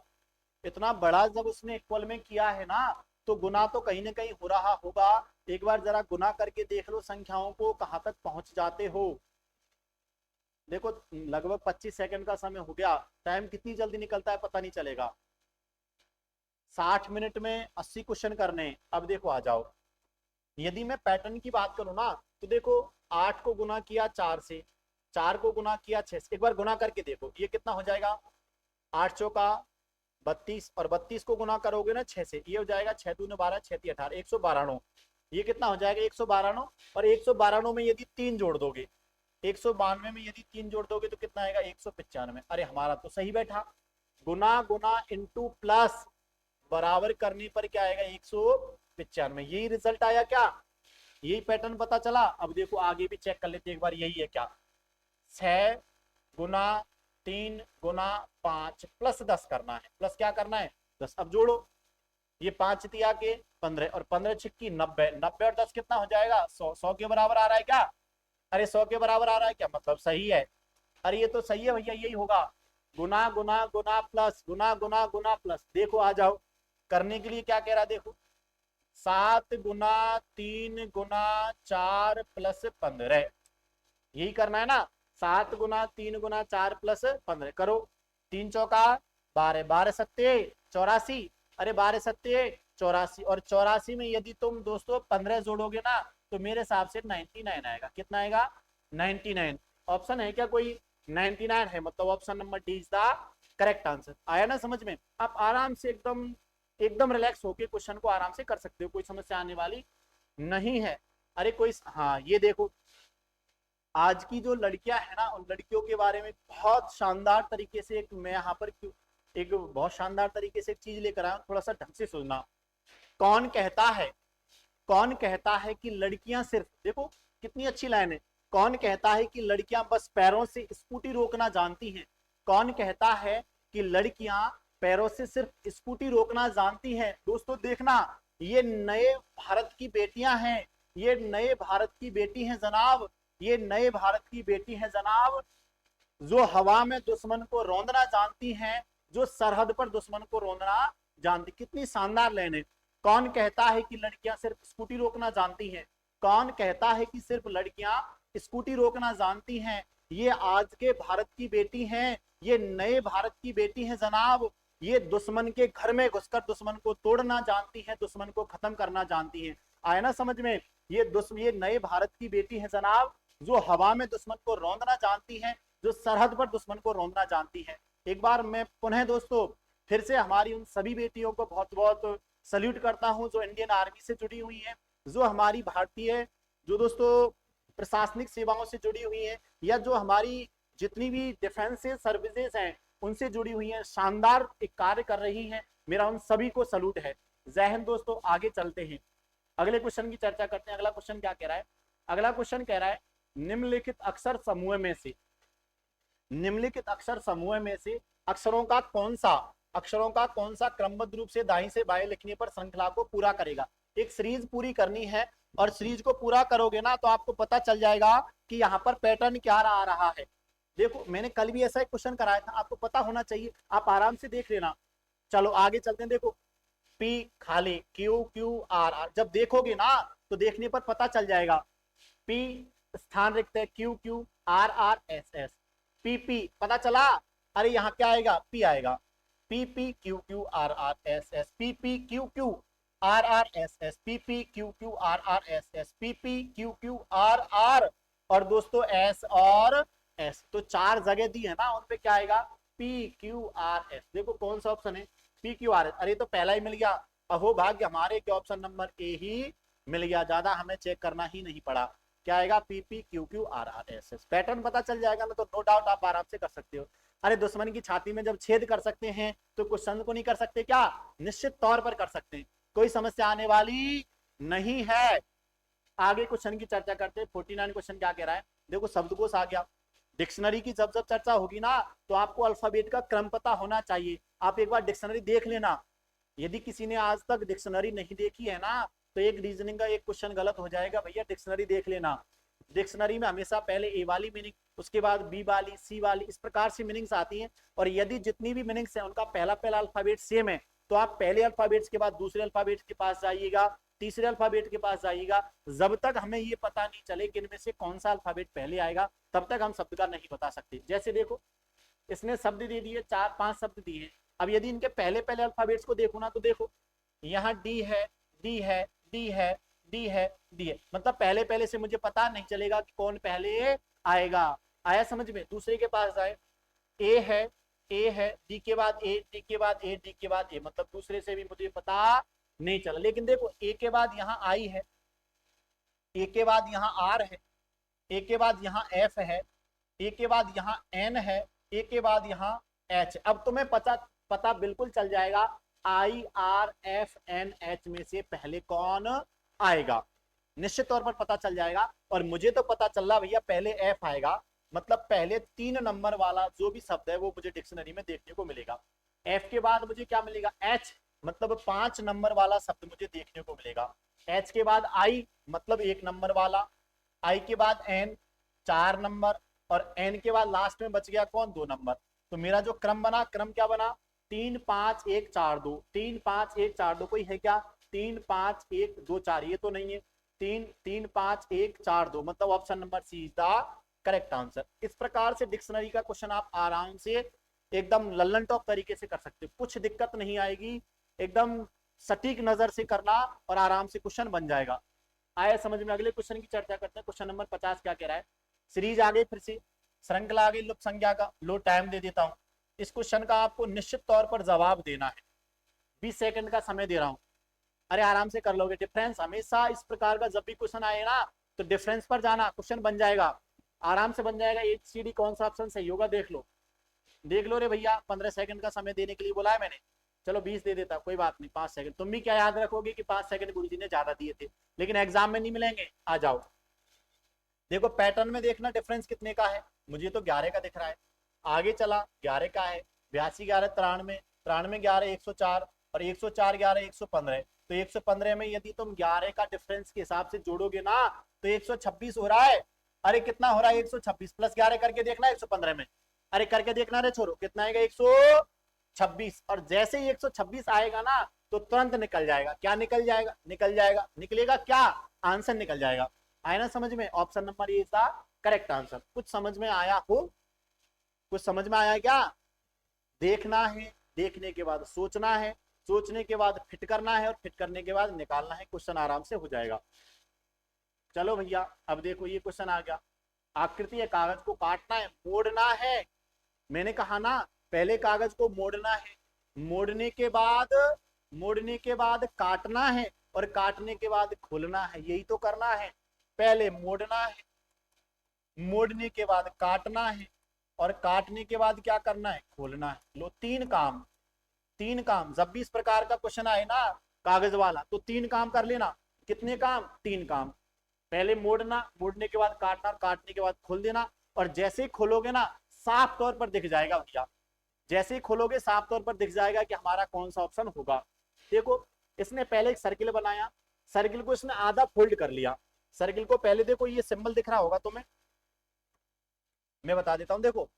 इतना बड़ा जब उसने इक्वल में किया है ना, तो गुना तो कहीं ना कहीं हो रहा होगा। एक बार जरा गुना करके देख लो संख्याओं को, कहां तक पहुंच जाते हो। देखो लगभग 25 सेकंड का समय हो गया, टाइम कितनी जल्दी निकलता है पता नहीं चलेगा। 60 मिनट में 80 क्वेश्चन करने। अब देखो आ जाओ, यदि मैं पैटर्न की बात करूं ना, तो देखो 8 को गुना किया 4 से, 4 को गुना किया 6 से, एक बार गुना करके देखो ये कितना हो जाएगा, 8 चौका 32, और 32 को गुना करोगे ना 6 से, ये हो जाएगा 6 दूने 12 6 × 18 192। ये कितना हो जाएगा 192, और 192 में यदि 3 जोड़ दोगे, 192 में यदि 3 जोड़ दोगे तो कितना आएगा 195। अरे हमारा तो सही बैठा, गुना गुना इंटू प्लस बराबर करने पर क्या आएगा 195, यही रिजल्ट आया क्या, यही पैटर्न पता चला। अब देखो आगे भी चेक कर लेते एक बार, यही है क्या, 6 गुना 3 गुना 5 प्लस 10 करना है, प्लस क्या करना है 10। अब जोड़ो, ये 5 तिया के 15, और 15 छिक्की 90, 90 और 10 कितना हो जाएगा 100, 100 के बराबर आ रहा है क्या, अरे 100 के बराबर आ रहा है क्या, मतलब सही है। अरे ये तो सही है भैया, यही होगा, गुना गुना गुना प्लस, गुना गुना गुना प्लस। देखो आ जाओ करने के लिए क्या कह रहा है, देखो 7 गुना 3 गुना 4 प्लस 15, यही करना है ना, 7 गुना 3 गुना 4 प्लस 15 करो, 3 चौका 12, 12 सत्ते 84, अरे 12 सत्ते 84, और 84 में यदि तुम दोस्तों 15 जोड़ोगे ना, तो मेरे हिसाब से 99 आएगा, कितना आएगा 99। ऑप्शन है क्या कोई? 99 है, मतलब option number D is the correct answer. आया ना समझ में? आप आराम से एकदम एकदम रिलैक्स होके क्वेश्चन को आराम से कर सकते हो, कोई समस्या आने वाली नहीं है। अरे कोई, हाँ ये देखो, आज की जो लड़कियां है ना, उन लड़कियों के बारे में बहुत शानदार तरीके से एक मैं यहाँ पर एक बहुत शानदार तरीके से एक चीज लेकर आया हूं, थोड़ा सा ढंग से सुनना। कौन कहता है, कौन कहता है कि लड़कियां सिर्फ, देखो कितनी अच्छी लाइन है, कौन कहता है कि लड़कियां बस पैरों से स्कूटी रोकना जानती हैं? कौन कहता है कि लड़कियां पैरों से सिर्फ स्कूटी रोकना जानती हैं? दोस्तों देखना, ये नए भारत की बेटियां हैं, ये नए भारत की बेटी हैं जनाब, ये नए भारत की बेटी हैं जनाब, जो हवा में दुश्मन को रौंदना जानती हैं, जो सरहद पर दुश्मन को रौंदना जानती। कितनी शानदार लाइन है। कौन कहता है कि लड़कियां सिर्फ स्कूटी रोकना जानती हैं? कौन कहता है कि सिर्फ लड़कियां स्कूटी रोकना जानती हैं? ये आज के भारत की बेटी हैं, ये नए भारत की बेटी हैं जनाब, ये दुश्मन के घर में घुसकर दुश्मन को तोड़ना जानती हैं, दुश्मन को खत्म करना जानती हैं। आया ना समझ में? ये नए भारत की बेटी है जनाब, जो हवा में दुश्मन को रौंदना जानती हैं, जो सरहद पर दुश्मन को रौंदना जानती है। एक बार मैं पुनः दोस्तों फिर से हमारी उन सभी बेटियों को बहुत बहुत सल्यूट करता हूं जो इंडियन आर्मी से जुड़ी हुई हैं, जो हमारी भारतीय, जो दोस्तों प्रशासनिक सेवाओं से जुड़ी हुई हैं, या जो हमारी जितनी भी डिफेंस सर्विसेज हैं उनसे जुड़ी हुई हैं, शानदार एक कार्य कर रही हैं। मेरा उन सभी को सल्यूट है। जय हिंद दोस्तों। आगे चलते हैं, अगले क्वेश्चन की चर्चा करते हैं। अगला क्वेश्चन क्या कह रहा है? अगला क्वेश्चन कह रहा है, निम्नलिखित अक्षर समूह में से, निम्नलिखित अक्षर समूह में से अक्षरों का कौन सा क्रमबद्ध रूप से दाईं से बाएं लिखने पर श्रृंखला को पूरा करेगा? एक सीरीज पूरी करनी है, और सीरीज को पूरा करोगे ना तो आपको पता चल जाएगा कि यहाँ पर पैटर्न क्या आ रहा है। देखो मैंने कल भी ऐसा एक क्वेश्चन कराया था, आपको पता होना चाहिए, आप आराम से देख लेना। चलो आगे चलते हैं। देखो पी खाली क्यू क्यू आर आर, जब देखोगे ना तो देखने पर पता चल जाएगा। पी स्थान रिक्त है, Q Q R R S S, P P पता चला? अरे यहाँ क्या आएगा? पी आएगा। P P Q Q R R S S, P P Q Q R R S S, P P Q Q R R S S, P P Q Q R R, और दोस्तों S और S. तो चार जगह दी है ना, उन पे क्या आएगा? P Q R S. देखो कौन सा ऑप्शन है? P Q R S. अरे तो पहला ही मिल गया, अहो भाग्य हमारे के ऑप्शन नंबर ए ही मिल गया, ज्यादा हमें चेक करना ही नहीं पड़ा। क्या आएगा? P P Q Q R R S S. Pattern पता चल जाएगा ना, तो नो डाउट आप आराम से कर सकते हो। अरे दुश्मन की छाती में जब छेद कर सकते हैं तो क्वेश्चन को नहीं कर सकते क्या? निश्चित तौर पर कर सकते हैं, कोई समस्या आने वाली नहीं है। आगे क्वेश्चन की चर्चा करते हैं। 49 क्वेश्चन क्या कह रहा है? देखो शब्दकोश आ गया। डिक्शनरी की जब जब चर्चा होगी ना तो आपको अल्फाबेट का क्रम पता होना चाहिए। आप एक बार डिक्शनरी देख लेना, यदि किसी ने आज तक डिक्शनरी नहीं देखी है ना तो एक रीजनिंग का एक क्वेश्चन गलत हो जाएगा। भैया डिक्शनरी देख लेना, डिक्शनरी में हमेशा पहले ए वाली मीनिंग, उसके बाद बी वाली, सी वाली, इस प्रकार से मीनिंग्स आती हैं। और यदि जितनी भी मीनिंग्स हैं उनका पहला पहला अल्फाबेट सेम है तो आप पहले अल्फाबेट्स के बाद दूसरे अल्फाबेट के पास जाइएगा, तीसरे अल्फाबेट के पास जाइएगा। जब तक हमें ये पता नहीं चले कि इनमें से कौन सा अल्फाबेट पहले आएगा तब तक हम शब्द का नहीं बता सकते। जैसे देखो इसने शब्द दे दिए, 4-5 शब्द दिए। अब यदि इनके पहले पहले अल्फाबेट्स को देखो ना तो देखो यहाँ डी है, डी है, डी है, डी है, डी है, मतलब पहले पहले से मुझे पता नहीं चलेगा कि कौन पहले आएगा। आया समझ में? दूसरे के पास जाए, ए है, ए है, डी के बाद ए, डी के बाद ए, डी के बाद ए, मतलब दूसरे से भी मुझे पता नहीं चला। लेकिन देखो ए के बाद यहाँ आई है, ए के बाद यहाँ आर है, ए के बाद यहाँ एफ है, ए के बाद यहाँ एन है, ए के बाद यहाँ एच। अब तुम्हें पता बिल्कुल चल जाएगा I R F N H में से पहले कौन आएगा, निश्चित तौर पर पता चल जाएगा। और मुझे तो पता चल रहा भैया पहले एफ आएगा, मतलब पहले 3 नंबर वाला जो भी शब्द है वो मुझे डिक्शनरी में देखने को मिलेगा। एफ के बाद मुझे क्या मिलेगा? एच, मतलब 5 नंबर वाला शब्द मुझे देखने को मिलेगा। एच के बाद आई, मतलब 1 नंबर वाला। आई के बाद एन, 4 नंबर, और एन के बाद लास्ट में बच गया कौन? 2 नंबर। तो मेरा जो क्रम बना, क्रम क्या बना? 3 5 1 4 2, 3 5 1 4 2। कोई है क्या? 3 5 1 2 4, ये तो नहीं है। 3 3 5 1 4 2, मतलब option number C is the correct answer. इस प्रकार से डिक्शनरी का क्वेश्चन आप आराम से एकदम लल्लन टॉप तरीके से कर सकते हो, कुछ दिक्कत नहीं आएगी। एकदम सटीक नजर से करना और आराम से क्वेश्चन बन जाएगा। आया समझ में? अगले क्वेश्चन की चर्चा करते हैं। क्वेश्चन नंबर 50 क्या कह रहा है? सीरीज आ गई फिर से, श्रृंखला आ गई लुप्त संज्ञा का। लो टाइम दे देता हूं, इस क्वेश्चन का आपको निश्चित तौर पर जवाब देना है। 20 सेकंड का समय दे रहा हूं, अरे आराम से कर लोगे। डिफरेंस हमेशा इस प्रकार का जब भी क्वेश्चन आए ना तो डिफरेंस पर जाना, क्वेश्चन बन जाएगा, आराम से बन जाएगा। HCD कौन सा ऑप्शन सही होगा देख लो, देख लो रे भैया। 15 सेकंड का समय देने के लिए बोला है मैंने, चलो 20 दे देता, कोई बात नहीं। 5 सेकंड तुम भी क्या याद रखोगे कि 5 सेकंड गुरुजी ने ज्यादा दिए थे, लेकिन एग्जाम में नहीं मिलेंगे। आ जाओ, देखो पैटर्न में देखना डिफरेंस कितने का है। मुझे तो 11 का दिख रहा है, आगे चला 11 का है। 82 11 93, 93 11 104 और 104 11 115। तो 115 में यदि तुम 11 का डिफरेंस के हिसाब से जोड़ोगे ना तो 126 हो रहा है। अरे कितना हो रहा है 126 प्लस 11 करके देखना 115 में, अरे करके देखना रे छोरो कितना आएगा 126। और जैसे ही 126 आएगा ना तो तुरंत निकल जाएगा। क्या निकल जाएगा? निकल जाएगा, निकलेगा क्या? आंसर निकल जाएगा। आया ना समझ में? Option number A is the correct answer. कुछ समझ में आया हो? कुछ समझ में आया क्या? देखना है, देखने के बाद सोचना है, सोचने के बाद फिट करना है और फिट करने के बाद निकालना है, क्वेश्चन आराम से हो जाएगा। चलो भैया अब देखो ये क्वेश्चन आ गया। आकृति या कागज को काटना है, मोड़ना है। मैंने कहा ना पहले कागज को मोड़ना है, मोड़ने के बाद काटना है और काटने के बाद खोलना है। यही तो करना है, पहले मोड़ना है, मोड़ने के बाद काटना है और काटने के बाद क्या करना है? खोलना है। लो तीन काम, तीन काम। जब भी इस प्रकार का क्वेश्चन आए ना कागज वाला तो तीन काम कर लेना। कितने काम? तीन काम। पहले मोड़ना, मोड़ने के बाद काटना, काटने के बाद खोल देना। और जैसे ही खोलोगे ना साफ तौर पर दिख जाएगा भैया, जैसे ही खोलोगे साफ तौर पर दिख जाएगा कि हमारा कौन सा ऑप्शन होगा। देखो इसने पहले एक सर्किल बनाया, सर्किल को इसने आधा फोल्ड कर लिया। सर्किल को पहले देखो ये सिंबल दिख रहा होगा तुम्हें, मैं बता देता हूं। देखो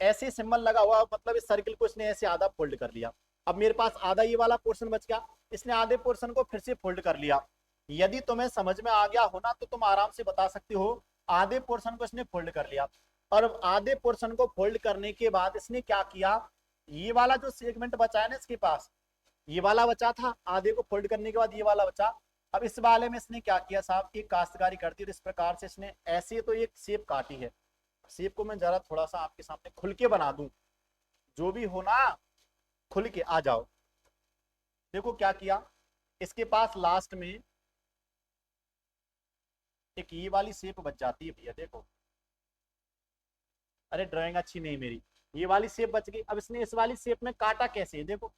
ऐसे सिंबल लगा हुआ, मतलब इस सर्किल को इसने ऐसे आधा फोल्ड कर लिया। अब मेरे पास आधा ये वाला पोर्शन बच गया, इसने आधे पोर्शन को फिर से फोल्ड कर लिया। यदि तुम्हें समझ में आ गया हो ना तो तुम आराम से बता सकते हो आधे पोर्शन को इसने फोल्ड कर लिया। और आधे पोर्शन को फोल्ड करने के बाद इसने क्या किया, ये वाला जो सेगमेंट बचा है ना इसके पास, ये वाला बचा था, आधे को फोल्ड करने के बाद ये वाला बचा। अब इस वाले में इसने क्या किया साहब, एक काश्तकारी करती है इस प्रकार से इसने ऐसे तो एक शेप काटी है। शेप को मैं जरा थोड़ा सा आपके सामने खुल के बना दूं, जो भी हो ना खुल के आ जाओ। देखो क्या किया, इसके पास लास्ट में एक ये वाली शेप बच जाती है भैया। देखो अरे ड्राइंग अच्छी नहीं मेरी, ये वाली शेप बच गई। अब इसने इस वाली शेप में काटा कैसे, देखो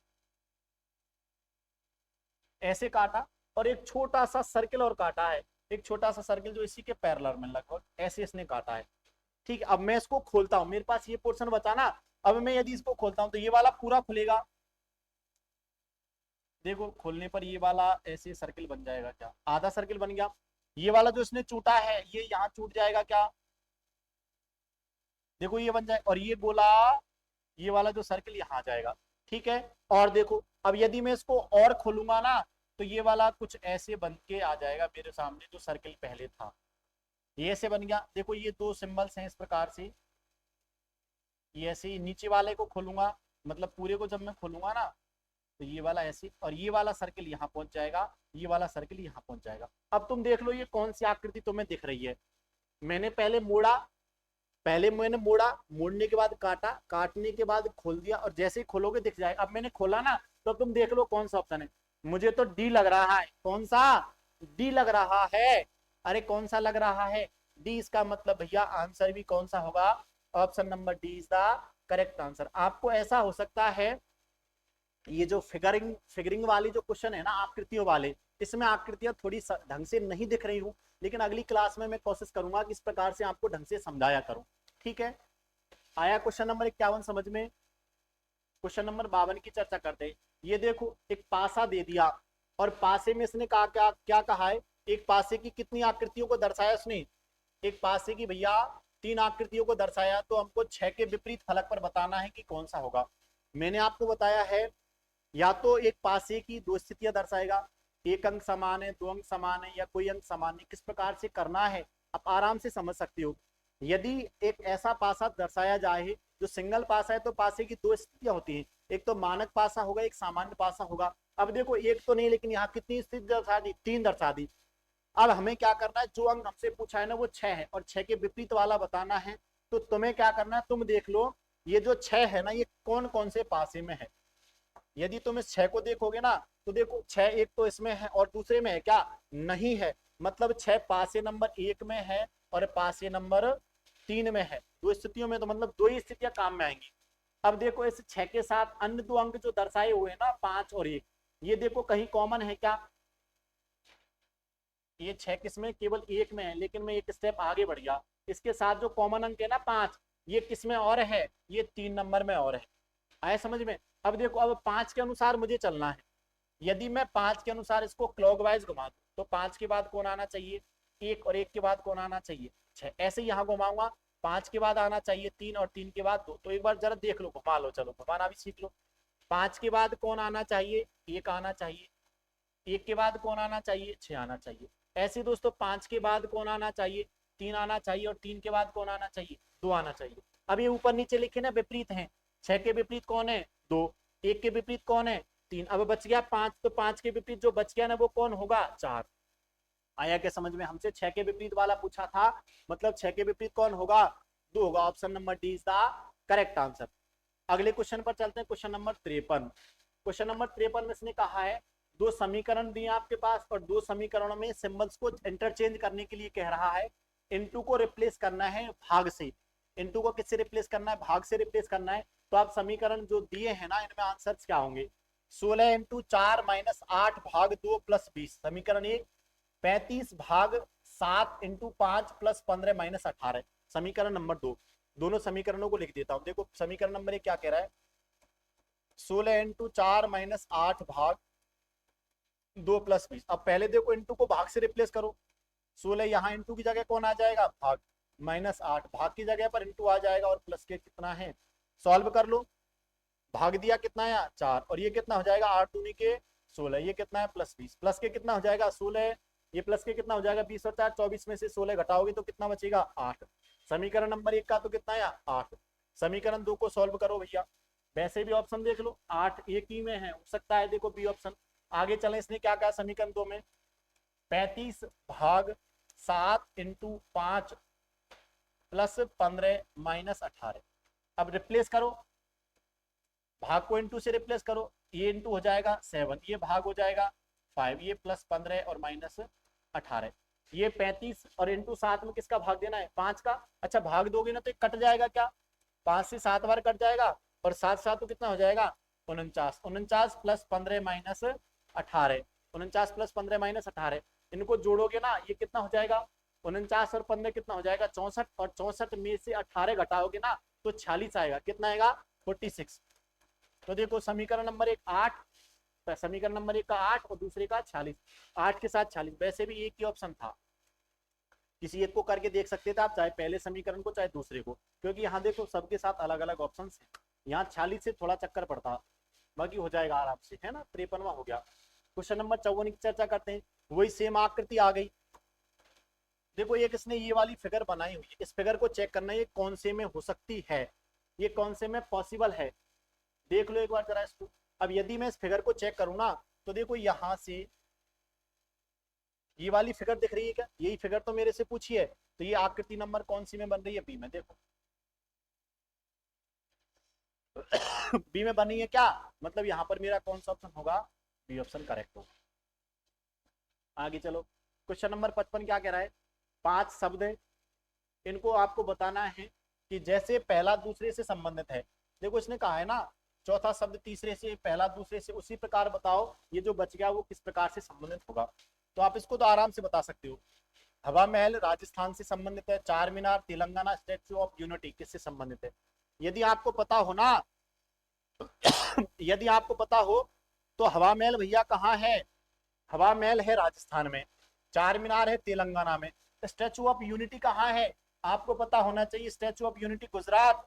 ऐसे काटा और एक छोटा सा सर्किल और काटा है, एक छोटा सा सर्किल जो इसी के पैरेलल में लगभग ऐसे इसने काटा है। ठीक है, अब मैं इसको खोलता हूं, मेरे पास ये पोर्शन बचा ना। अब मैं यदि इसको खोलता हूं तो ये वाला पूरा खुलेगा। देखो खोलने पर ये वाला ऐसे सर्किल बन जाएगा, क्या आधा सर्किल बन गया। ये वाला जो इसने चूटा है ये यहाँ चूट जाएगा, क्या देखो ये बन जाए। और ये गोला, ये वाला जो सर्किल यहाँ आ जाएगा। ठीक है, और देखो अब यदि मैं इसको और खोलूंगा ना तो ये वाला कुछ ऐसे बन के आ जाएगा मेरे सामने, जो सर्किल पहले था ये ऐसे बन गया। देखो ये दो सिंबल्स हैं इस प्रकार से, ये ऐसे ही नीचे वाले को खोलूंगा, मतलब पूरे को जब मैं खोलूंगा ना तो ये वाला ऐसे, और ये वाला सर्किल यहाँ पहुंच जाएगा, ये वाला सर्किल यहाँ पहुंच जाएगा। अब तुम देख लो ये कौन सी आकृति तुम्हें दिख रही है। मैंने पहले मोड़ा, मोड़ने के बाद काटा, काटने के बाद खोल दिया, और जैसे ही खोलोगे दिख जाएगा। अब मैंने खोला ना तो तुम देख लो कौन सा ऑप्शन है। मुझे तो डी लग रहा है। कौन सा? डी लग रहा है। अरे कौन सा लग रहा है? डी। इसका मतलब भैया आंसर भी कौन सा होगा? Option number D is the correct answer. आपको ऐसा हो सकता है ये जो फिगरिंग वाली जो क्वेश्चन है ना आकृतियों वाले, इसमें आकृतियां थोड़ी ढंग से नहीं दिख रही हूँ, लेकिन अगली क्लास में मैं कोशिश करूंगा कि इस प्रकार से आपको ढंग से समझाया करूं। ठीक है, आया क्वेश्चन नंबर 51 समझ में? क्वेश्चन नंबर 52 की चर्चा करते हैं। ये देखो एक पासा दे दिया और पासे में इसने कहा क्या क्या कहा है, एक पासे की कितनी आकृतियों को दर्शाया उसने? एक पासे की भैया 3 आकृतियों को दर्शाया, तो हमको 6 के विपरीत फलक पर बताना है कि कौन सा होगा। मैंने आपको बताया है या तो एक पासे की 2 स्थितियां दर्शाएगा, एक अंक समान है, 2 अंक समान है, या कोई अंक समान है। किस प्रकार से करना है आप आराम से समझ सकते हो। यदि एक ऐसा पासा दर्शाया जाए जो सिंगल पासा है तो पासे की 2 स्थितियां होती हैं, एक तो मानक पासा होगा, एक सामान्य पासा होगा। अब देखो एक तो नहीं, लेकिन यहाँ कितनी स्थिति दर्शा दी? 3 दर्शा दी। अब हमें क्या करना है, जो अंक हमसे पूछा है ना वो 6 है और 6 के विपरीत वाला बताना है। तो तुम्हें क्या करना है, तुम देख लो ये जो 6 है ना, ये कौन कौन से पासे में है। यदि तुम इस 6 को देखोगे ना, तो देखो 6 एक तो इसमें है और दूसरे में है क्या, नहीं है। मतलब 6 पासे नंबर 1 में है और पासे नंबर 3 में है। दो स्थितियों में तो मतलब दो ही स्थितियां काम में आएंगी। अब देखो इस 6 के साथ अन्य दो अंक जो दर्शाए हुए हैं ना, 5 और 1, ये देखो कहीं कॉमन है क्या। ये 6 किसमें, केवल 1 में है, लेकिन मैं एक स्टेप आगे बढ़ गया। इसके साथ जो कॉमन अंक है ना 5, ये किसमें और है, ये 3 नंबर में और है। आया समझ में। अब देखो, अब 5 के अनुसार मुझे चलना है। यदि मैं 5 के अनुसार इसको क्लॉकवाइज घुमा दूं, तो 5 के बाद कौन आना चाहिए, 1, और 1 के बाद कौन आना चाहिए, 6। ऐसे ही यहाँ घुमाऊंगा, 5 के बाद आना चाहिए 3 और 3 के बाद 2। तो एक बार जरा देख लो, घुमा लो, चलो घुमाना भी सीख लो। 5 के बाद कौन आना चाहिए, 1 आना चाहिए। 1 के बाद कौन आना चाहिए, 6 आना चाहिए। ऐसे दोस्तों 5 के बाद कौन आना चाहिए, 3 आना चाहिए। और 3 के बाद कौन आना चाहिए, 2 आना चाहिए। अब ये ऊपर नीचे लिखे ना विपरीत हैं। 6 के विपरीत कौन है, 2। 1 के विपरीत कौन है, 3। अब बच गया 5, तो 5 के विपरीत जो बच गया ना, वो कौन होगा, 4। आया क्या समझ में। हमसे 6 के विपरीत वाला पूछा था, मतलब 6 के विपरीत कौन होगा, 2 होगा। Option number D is the correct answer. अगले क्वेश्चन पर चलते हैं, क्वेश्चन नंबर 53। क्वेश्चन नंबर 53 में इसने कहा है, दो समीकरण दिए आपके पास और दो समीकरणों में सिंबल्स को इंटरचेंज करने के लिए कह रहा है। इनटू को रिप्लेस करना है भाग से। इनटू को किससे रिप्लेस करना है, भाग से रिप्लेस करना है। तो आप समीकरण जो दिए हैं ना, इनमें आंसर क्या होंगे, 16 इंटू 4 माइनस 8 भाग 2 प्लस 20 समीकरण 1। 35 भाग 7 इंटू 5 प्लस 15 माइनस 18 समीकरण नंबर 2। दोनों समीकरणों को लिख देता हूं। देखो समीकरण नंबर 1 क्या कह रहा है, 16 इंटू 4 माइनस 8 भाग 2 प्लस 20। अब पहले देखो इंटू को भाग से रिप्लेस करो। 16 यहाँ इंटू की जगह कौन आ जाएगा, भाग, माइनस 8 भाग की जगह पर इंटू आ जाएगा, और प्लस के कितना है, सॉल्व कर लो। भाग दिया कितना है, 4, और ये कितना हो जाएगा, 8 दूनी के 16, ये कितना है, प्लस 20। प्लस के कितना हो जाएगा, 16, ये प्लस के कितना हो जाएगा, 20 और 4 24 में से 16 घटाओगे तो कितना बचेगा, 8। समीकरण नंबर 1 का तो कितना है, 8। समीकरण 2 को सॉल्व करो भैया। वैसे भी ऑप्शन देख लो, 8 एक ही में है, हो सकता है देखो बी ऑप्शन। आगे चले, इसने क्या कहा समीकरण 2 में, 35 भाग 7 इंटू 5 प्लस 15 माइनस 18। अब रिप्लेस करो, भाग को इंटू से रिप्लेस करो। ये इंटू हो जाएगा 7, ये भाग हो जाएगा 5, ये प्लस 15 और माइनस 18। ये 35 और इंटू 7 में किसका भाग देना है, 5 का। अच्छा भाग दोगे ना तो कट जाएगा क्या, 5 से 7 बार कट जाएगा, और 7 7 तो कितना हो जाएगा, 49। 49 प्लस 15 माइनस 18, 49 प्लस 15 माइनस 18, इनको जोड़ोगे ना ये कितना हो जाएगा, 49 और 15 कितना हो जाएगा, 64, और 64 में से 18 घटाओगे ना तो 46 आएगा। कितना आएगा, 46। तो देखो समीकरण नंबर 1 8, समीकरण नंबर 1 का 8 और दूसरे का 46, 8 के साथ 46। वैसे भी एक ही ऑप्शन था, किसी एक को करके देख सकते थे आप, चाहे पहले समीकरण को चाहे दूसरे को, क्योंकि यहाँ देखो सबके साथ अलग अलग ऑप्शन है। यहाँ 46 से थोड़ा चक्कर पड़ता, बाकी हो जाएगा आराम से, है ना। 53वां हो गया। क्वेश्चन नंबर 54 की चर्चा करते हैं। वही सेम आकृति आ गई। देखो एक इसने ये वाली फिगर बनाई हुई है, इस फिगर को चेक करना है ये कौन से में हो सकती है, ये कौन से में पॉसिबल है। देख लो एक बार जरा इसको। अब यदि मैं इस फिगर को चेक करूँ ना, तो देखो यहां से ये वाली फिगर दिख रही है क्या, यही फिगर तो मेरे से पूछी है। तो ये आकृति नंबर कौन सी में बन रही है, बी में। देखो बी में बनी है क्या, मतलब यहाँ पर मेरा कौन सा ऑप्शन होगा, बी ऑप्शन करेक्ट होगा। आगे चलो, क्वेश्चन नंबर 55 क्या कह रहा है, 5 शब्द है, इनको आपको बताना है कि जैसे पहला दूसरे से संबंधित है। देखो इसने कहा है ना, चौथा शब्द तीसरे से, पहला दूसरे से, उसी प्रकार बताओ ये जो बच गया वो किस प्रकार से संबंधित होगा। तो आप इसको तो आराम से बता सकते हो। हवा महल राजस्थान से संबंधित है, चार मीनार तेलंगाना, स्टैच्यू ऑफ यूनिटी किससे संबंधित है। यदि आपको पता हो ना यदि आपको पता हो तो हवा महल भैया कहाँ है, हवा महल है राजस्थान में, चार मीनार है तेलंगाना में, स्टैचू ऑफ यूनिटी कहाँ है, आपको पता होना चाहिए। Statue of unity Gujarat,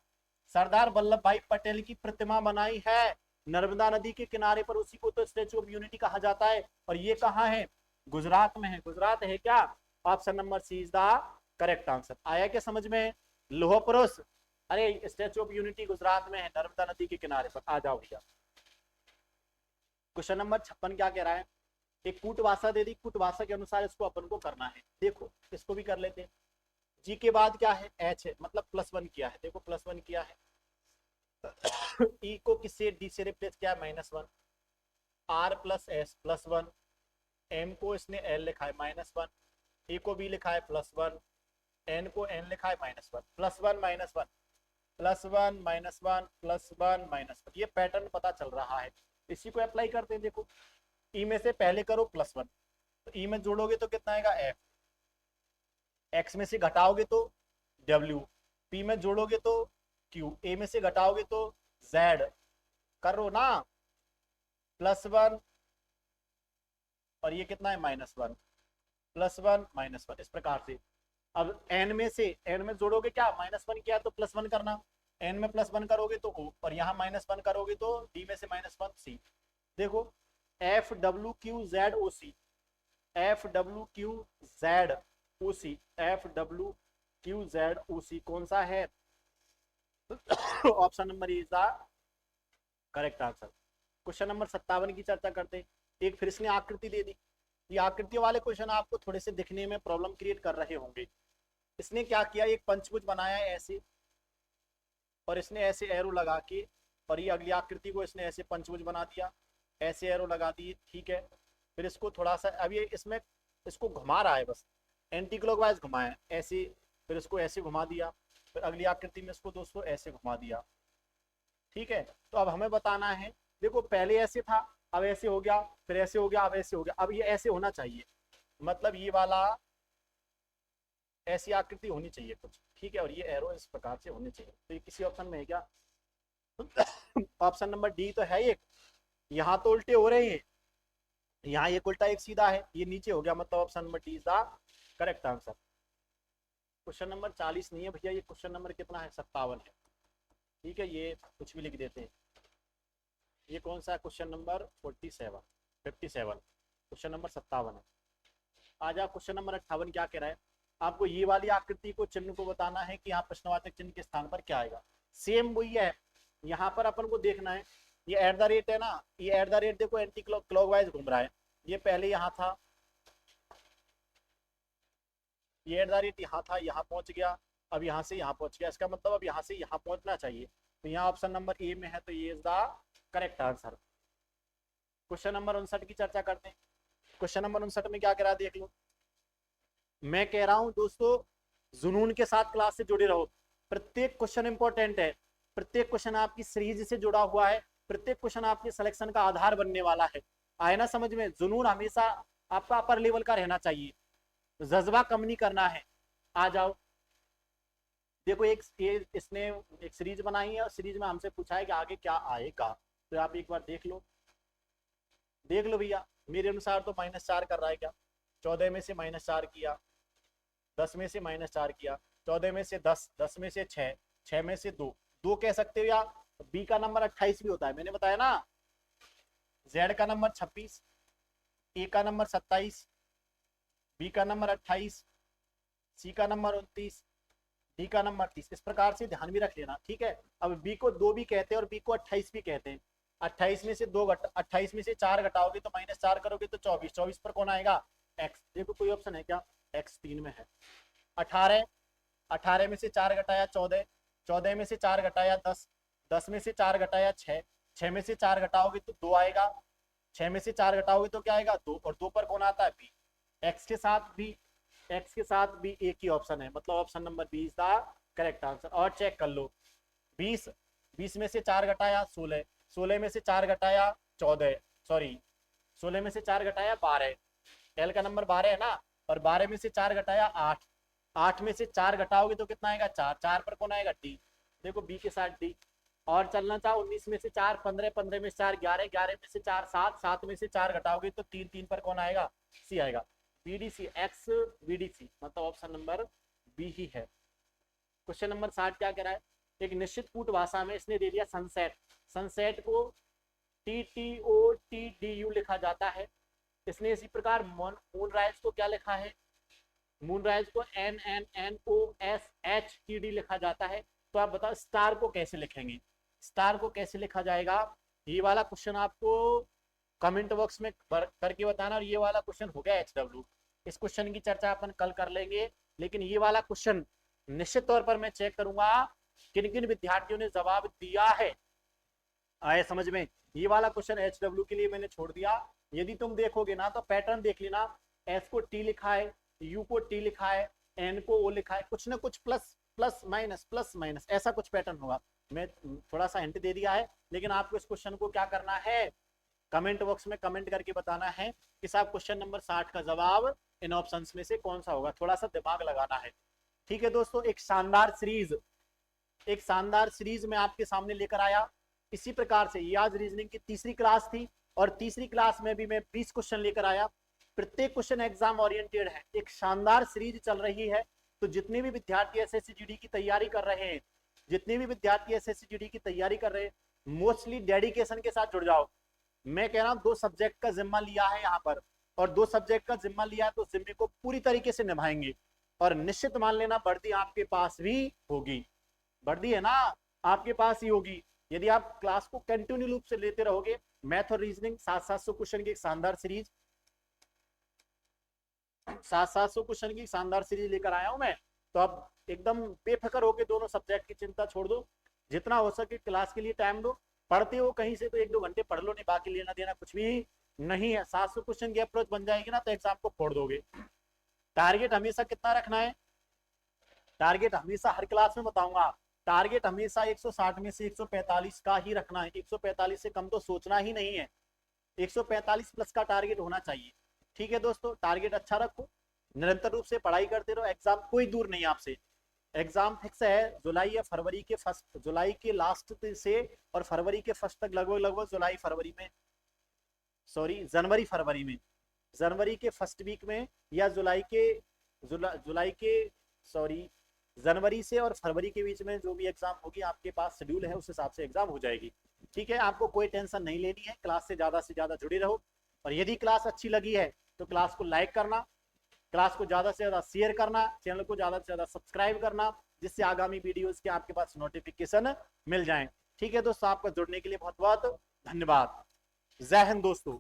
Sardar Vallabh भाई पटेल की प्रतिमा बनाई है नर्मदा नदी के किनारे पर, उसी को तो स्टैचू ऑफ यूनिटी कहा जाता है। और ये कहाँ है, गुजरात में है। गुजरात है क्या, option number C is the correct answer. आया क्या समझ में। लोह पुरुष, अरे स्टैचू ऑफ यूनिटी गुजरात में है, नर्मदा नदी के किनारे पर। आ जाओ भैया। क्वेश्चन नंबर 56 क्या कह रहा है, एक कूटभाषा दे दी, कूटभाषा के अनुसार इसको अपन को करना है। देखो इसको भी कर लेते हैं। जी के बाद क्या है, एच है, मतलब +1 किया है, देखो +1 किया है। ई को किससे, डी से रिप्लेस किया, -1, आर प्लस एस +1, एम को इसने एल लिखा है -1, ए को बी लिखा है +1, एन को एन लिखा है -1, +1 -1 +1 -1 +1 -1, ये पैटर्न पता चल रहा है। इसी को अप्लाई करते हैं, देखो ई में से पहले करो +1, तो ई में जोड़ोगे तो कितना आएगा एफ, एक्स में से घटाओगे तो डब्ल्यू, पी में जोड़ोगे तो क्यू, ए में से घटाओगे तो जेड, करो ना, +1 और ये कितना है -1, +1 -1, इस प्रकार से। अब एन में से, एन में जोड़ोगे क्या, -1 किया तो +1 करना, एन में +1 करोगे तो ओ, और यहाँ -1 करोगे तो डी में से -1 सी। देखो FWQZOC, FWQZOC, FWQZOC कौन सा है, option number is the correct answer. Question number 57 की चर्चा करते हैं। एक फिर इसने आकृति दे दी, ये आकृतियों वाले क्वेश्चन आपको थोड़े से दिखने में प्रॉब्लम क्रिएट कर रहे होंगे। इसने क्या किया, एक पंचभुज बनाया है ऐसे, और इसने ऐसे एरो लगा के, और ये अगली आकृति को इसने ऐसे पंचभुज बना दिया, ऐसे एरो लगा दिए, ठीक है। फिर इसको थोड़ा सा, अब ये इसमें इसको घुमा रहा है, बस एंटी क्लॉकवाइज घुमाया ऐसे, फिर इसको ऐसे घुमा दिया, फिर अगली आकृति में इसको दोस्तों ऐसे घुमा दिया, ठीक है। तो अब हमें बताना है, देखो पहले ऐसे था, अब ऐसे हो गया, फिर ऐसे हो गया, अब ऐसे हो गया, अब ये ऐसे होना चाहिए, मतलब ये वाला ऐसी आकृति होनी चाहिए कुछ, ठीक है, और ये एरो इस प्रकार से होने चाहिए। तो ये किसी ऑप्शन में है क्या, ऑप्शन नंबर डी तो है। एक यहाँ तो उल्टे हो रहे हैं, यहाँ एक उल्टा एक सीधा है, ये नीचे हो गया, मतलब option number D is the correct answer. Question number 40 नहीं है भैया, ये क्वेश्चन नंबर कितना है, 57 है, ठीक है, ये कुछ भी लिख देते हैं। ये कौन सा क्वेश्चन नंबर 57, क्वेश्चन नंबर 57 है। आ जाओ क्वेश्चन नंबर 58 क्या कह रहा है, आपको ये वाली आकृति को चिन्ह को बताना है कि यहाँ प्रश्नवाचक चिन्ह के स्थान पर क्या आएगा। सेम वही है, यहाँ पर अपन को देखना है, ये @ है ना, ये @ देखो एंटी क्लॉकवाइज घूम रहा है, ये पहले यहाँ था, ये @ यहाँ था, यहाँ पहुंच गया, अब यहाँ से यहाँ पहुंच गया, इसका मतलब अब यहाँ से यहाँ पहुंचना चाहिए, तो यहाँ ऑप्शन नंबर ए में है, तो ये is the correct answer. Question number 59 की चर्चा करते हैं। क्वेश्चन नंबर 59 में क्या कह रहा है देख लो, मैं कह रहा हूं दोस्तों जुनून के साथ क्लास से जुड़े रहो, प्रत्येक क्वेश्चन इंपॉर्टेंट है, प्रत्येक क्वेश्चन आपकी सीरीज से जुड़ा हुआ है, प्रत्येक क्वेश्चन आपके सिलेक्शन का आधार बनने वाला है, आए ना समझ में। जुनून हमेशा आपका अपर लेवल का रहना चाहिए, जज्बा कम नहीं करना है। आ जाओ, देखो इसने एक सीरीज बनाई है, और सीरीज में हमसे पूछा है कि आगे क्या आएगा, तो आप एक बार देख लो भैया, मेरे अनुसार तो -4 कर रहा है क्या, 14 में से -4 किया, 10 में से -4 किया, 14 में से 10, 10 में से 6, 6 में से 2, 2 कह सकते हो, या बी का नंबर 28 भी होता है, मैंने बताया ना, जेड का नंबर 26, ए का नंबर 27, बी का नंबर 28, सी का नंबर 29, डी का नंबर 30, इस प्रकार से ध्यान भी रख लेना, ठीक है। अब बी को 2 भी कहते हैं और बी को 28 भी कहते हैं। 28 में से 28 में से 4 घटाओगे तो -4 करोगे तो 24, 24 पर कौन आएगा, एक्स। देखो कोई ऑप्शन है क्या, एक्स 3 में है। 18, 18 में से 4 घटाया 14, 14 में से 4 घटाया 10, 10 में से 4 घटाया 6, 6 में से 4 घटाओगे तो 2 आएगा, 6 में से 4 घटाओगे तो क्या आएगा 2, और 2 पर कौन आता है बी। एक्स के साथ भी एक ही ऑप्शन है, मतलब option number B is the correct answer. और चेक कर लो, 20 में से 4 घटाया 16, 16 में से 4 घटाया 14, सॉरी 16 में से 4 घटाया 12, एल का नंबर 12 है ना, और 12 में से 4 घटाया 8, 8 में से 4 घटाओगे तो कितना आएगा 4, 4 पर कौन आएगा डी। देखो बी के साथ डी। और चलना चाहो 19 में से 4 15, 15 में से 4 11, 11 में से 4 7, 7 में से 4 घटाओगे तो 3, 3 पर कौन आएगा सी आएगा, बीडीसी, एक्स बीडीसी, मतलब ऑप्शन नंबर बी ही है। क्वेश्चन नंबर 60 क्या कह रहा है, एक निश्चित कूट भाषा में इसने दे दिया सनसेट, सनसेट को TTOTDU लिखा जाता है, इसने इसी प्रकार मूनराइज को क्या लिखा है, मूनराइज को NNNOSHED लिखा जाता है। तो आप बताओ स्टार को कैसे लिखेंगे, स्टार को कैसे लिखा जाएगा, ये वाला क्वेश्चन आपको कमेंट बॉक्स में करके बताना। और ये वाला क्वेश्चन हो गया HW, इस क्वेश्चन की चर्चा अपन कल कर लेंगे, लेकिन ये वाला क्वेश्चन निश्चित तौर पर मैं चेक करूंगा किन किन विद्यार्थियों ने जवाब दिया है। आए समझ में? ये वाला क्वेश्चन HW के लिए मैंने छोड़ दिया। यदि तुम देखोगे ना तो पैटर्न देख लेना, S को T लिखा है, U को T लिखा है, N को O लिखा है, कुछ ना कुछ प्लस प्लस माइनस ऐसा कुछ पैटर्न होगा। मैं थोड़ा सा हिंट दे दिया है, लेकिन आपको इस क्वेश्चन को क्या करना है, कमेंट बॉक्स में कमेंट करके बताना है कि साहब क्वेश्चन नंबर 60 का जवाब इन ऑप्शंस में से कौन सा होगा। थोड़ा सा दिमाग लगाना है। ठीक है दोस्तों, एक शानदार सीरीज में आपके सामने लेकर आया। इसी प्रकार से ये आज रीजनिंग की तीसरी क्लास थी और तीसरी क्लास में भी मैं 20 क्वेश्चन लेकर आया। प्रत्येक क्वेश्चन एग्जाम ओरिएंटेड है, एक शानदार सीरीज चल रही है। तो जितने भी विद्यार्थी एसएससी जीडी की तैयारी कर रहे हैं, मोस्टली डेडिकेशन के साथ जुड़ जाओ। मैं कह रहा हूं 2 सब्जेक्ट का जिम्मा लिया है यहाँ पर, और 2 सब्जेक्ट का जिम्मा लिया है तो जिम्मे को पूरी तरीके से निभाएंगे। और निश्चित मान लेना वर्दी आपके पास भी होगी, वर्दी है ना आपके पास ही होगी, यदि आप क्लास को कंटिन्यू रूप से लेते रहोगे। मैथ और रीजनिंग 700 क्वेश्चन की एक शानदार सीरीज, 700 क्वेश्चन की शानदार सीरीज लेकर आया हूं मैं। तो अब एकदम बेफिक्र होकर दोनों सब्जेक्ट की चिंता छोड़ दो, जितना हो सके क्लास के लिए टाइम दो। पढ़ते हो कहीं से तो 1-2 घंटे पढ़ लो, नहीं बाकी लेना देना कुछ भी नहीं है। 700 क्वेश्चन की अप्रोच बन जाएगी ना तो एग्जाम को फोड़ दोगे। टारगेट हमेशा कितना रखना है, टारगेट हमेशा हर क्लास में बताऊंगा, टारगेट हमेशा 160 में से 145 का ही रखना है। 145 से कम तो सोचना ही नहीं है, 145 प्लस का टारगेट होना चाहिए। ठीक है दोस्तों, टारगेट अच्छा रखो, निरंतर रूप से पढ़ाई करते रहो। एग्जाम कोई दूर नहीं आपसे, एग्जाम फिक्स है जुलाई या फरवरी के फर्स्ट, जुलाई के लास्ट से और फरवरी के फर्स्ट तक, लगभग जनवरी फरवरी में, जनवरी के फर्स्ट वीक में या जनवरी से और फरवरी के बीच में जो भी एग्जाम होगी आपके पास शेड्यूल है उस हिसाब से एग्जाम हो जाएगी। ठीक है, आपको कोई टेंशन नहीं लेनी है, क्लास से ज्यादा जुड़े रहो। और यदि क्लास अच्छी लगी है तो क्लास को लाइक करना, क्लास को ज्यादा से ज्यादा शेयर करना, चैनल को ज्यादा से ज्यादा सब्सक्राइब करना, जिससे आगामी वीडियोस के आपके पास नोटिफिकेशन मिल जाएं। ठीक है दोस्तों, आपका जुड़ने के लिए बहुत बहुत धन्यवाद। जय हिंद दोस्तों।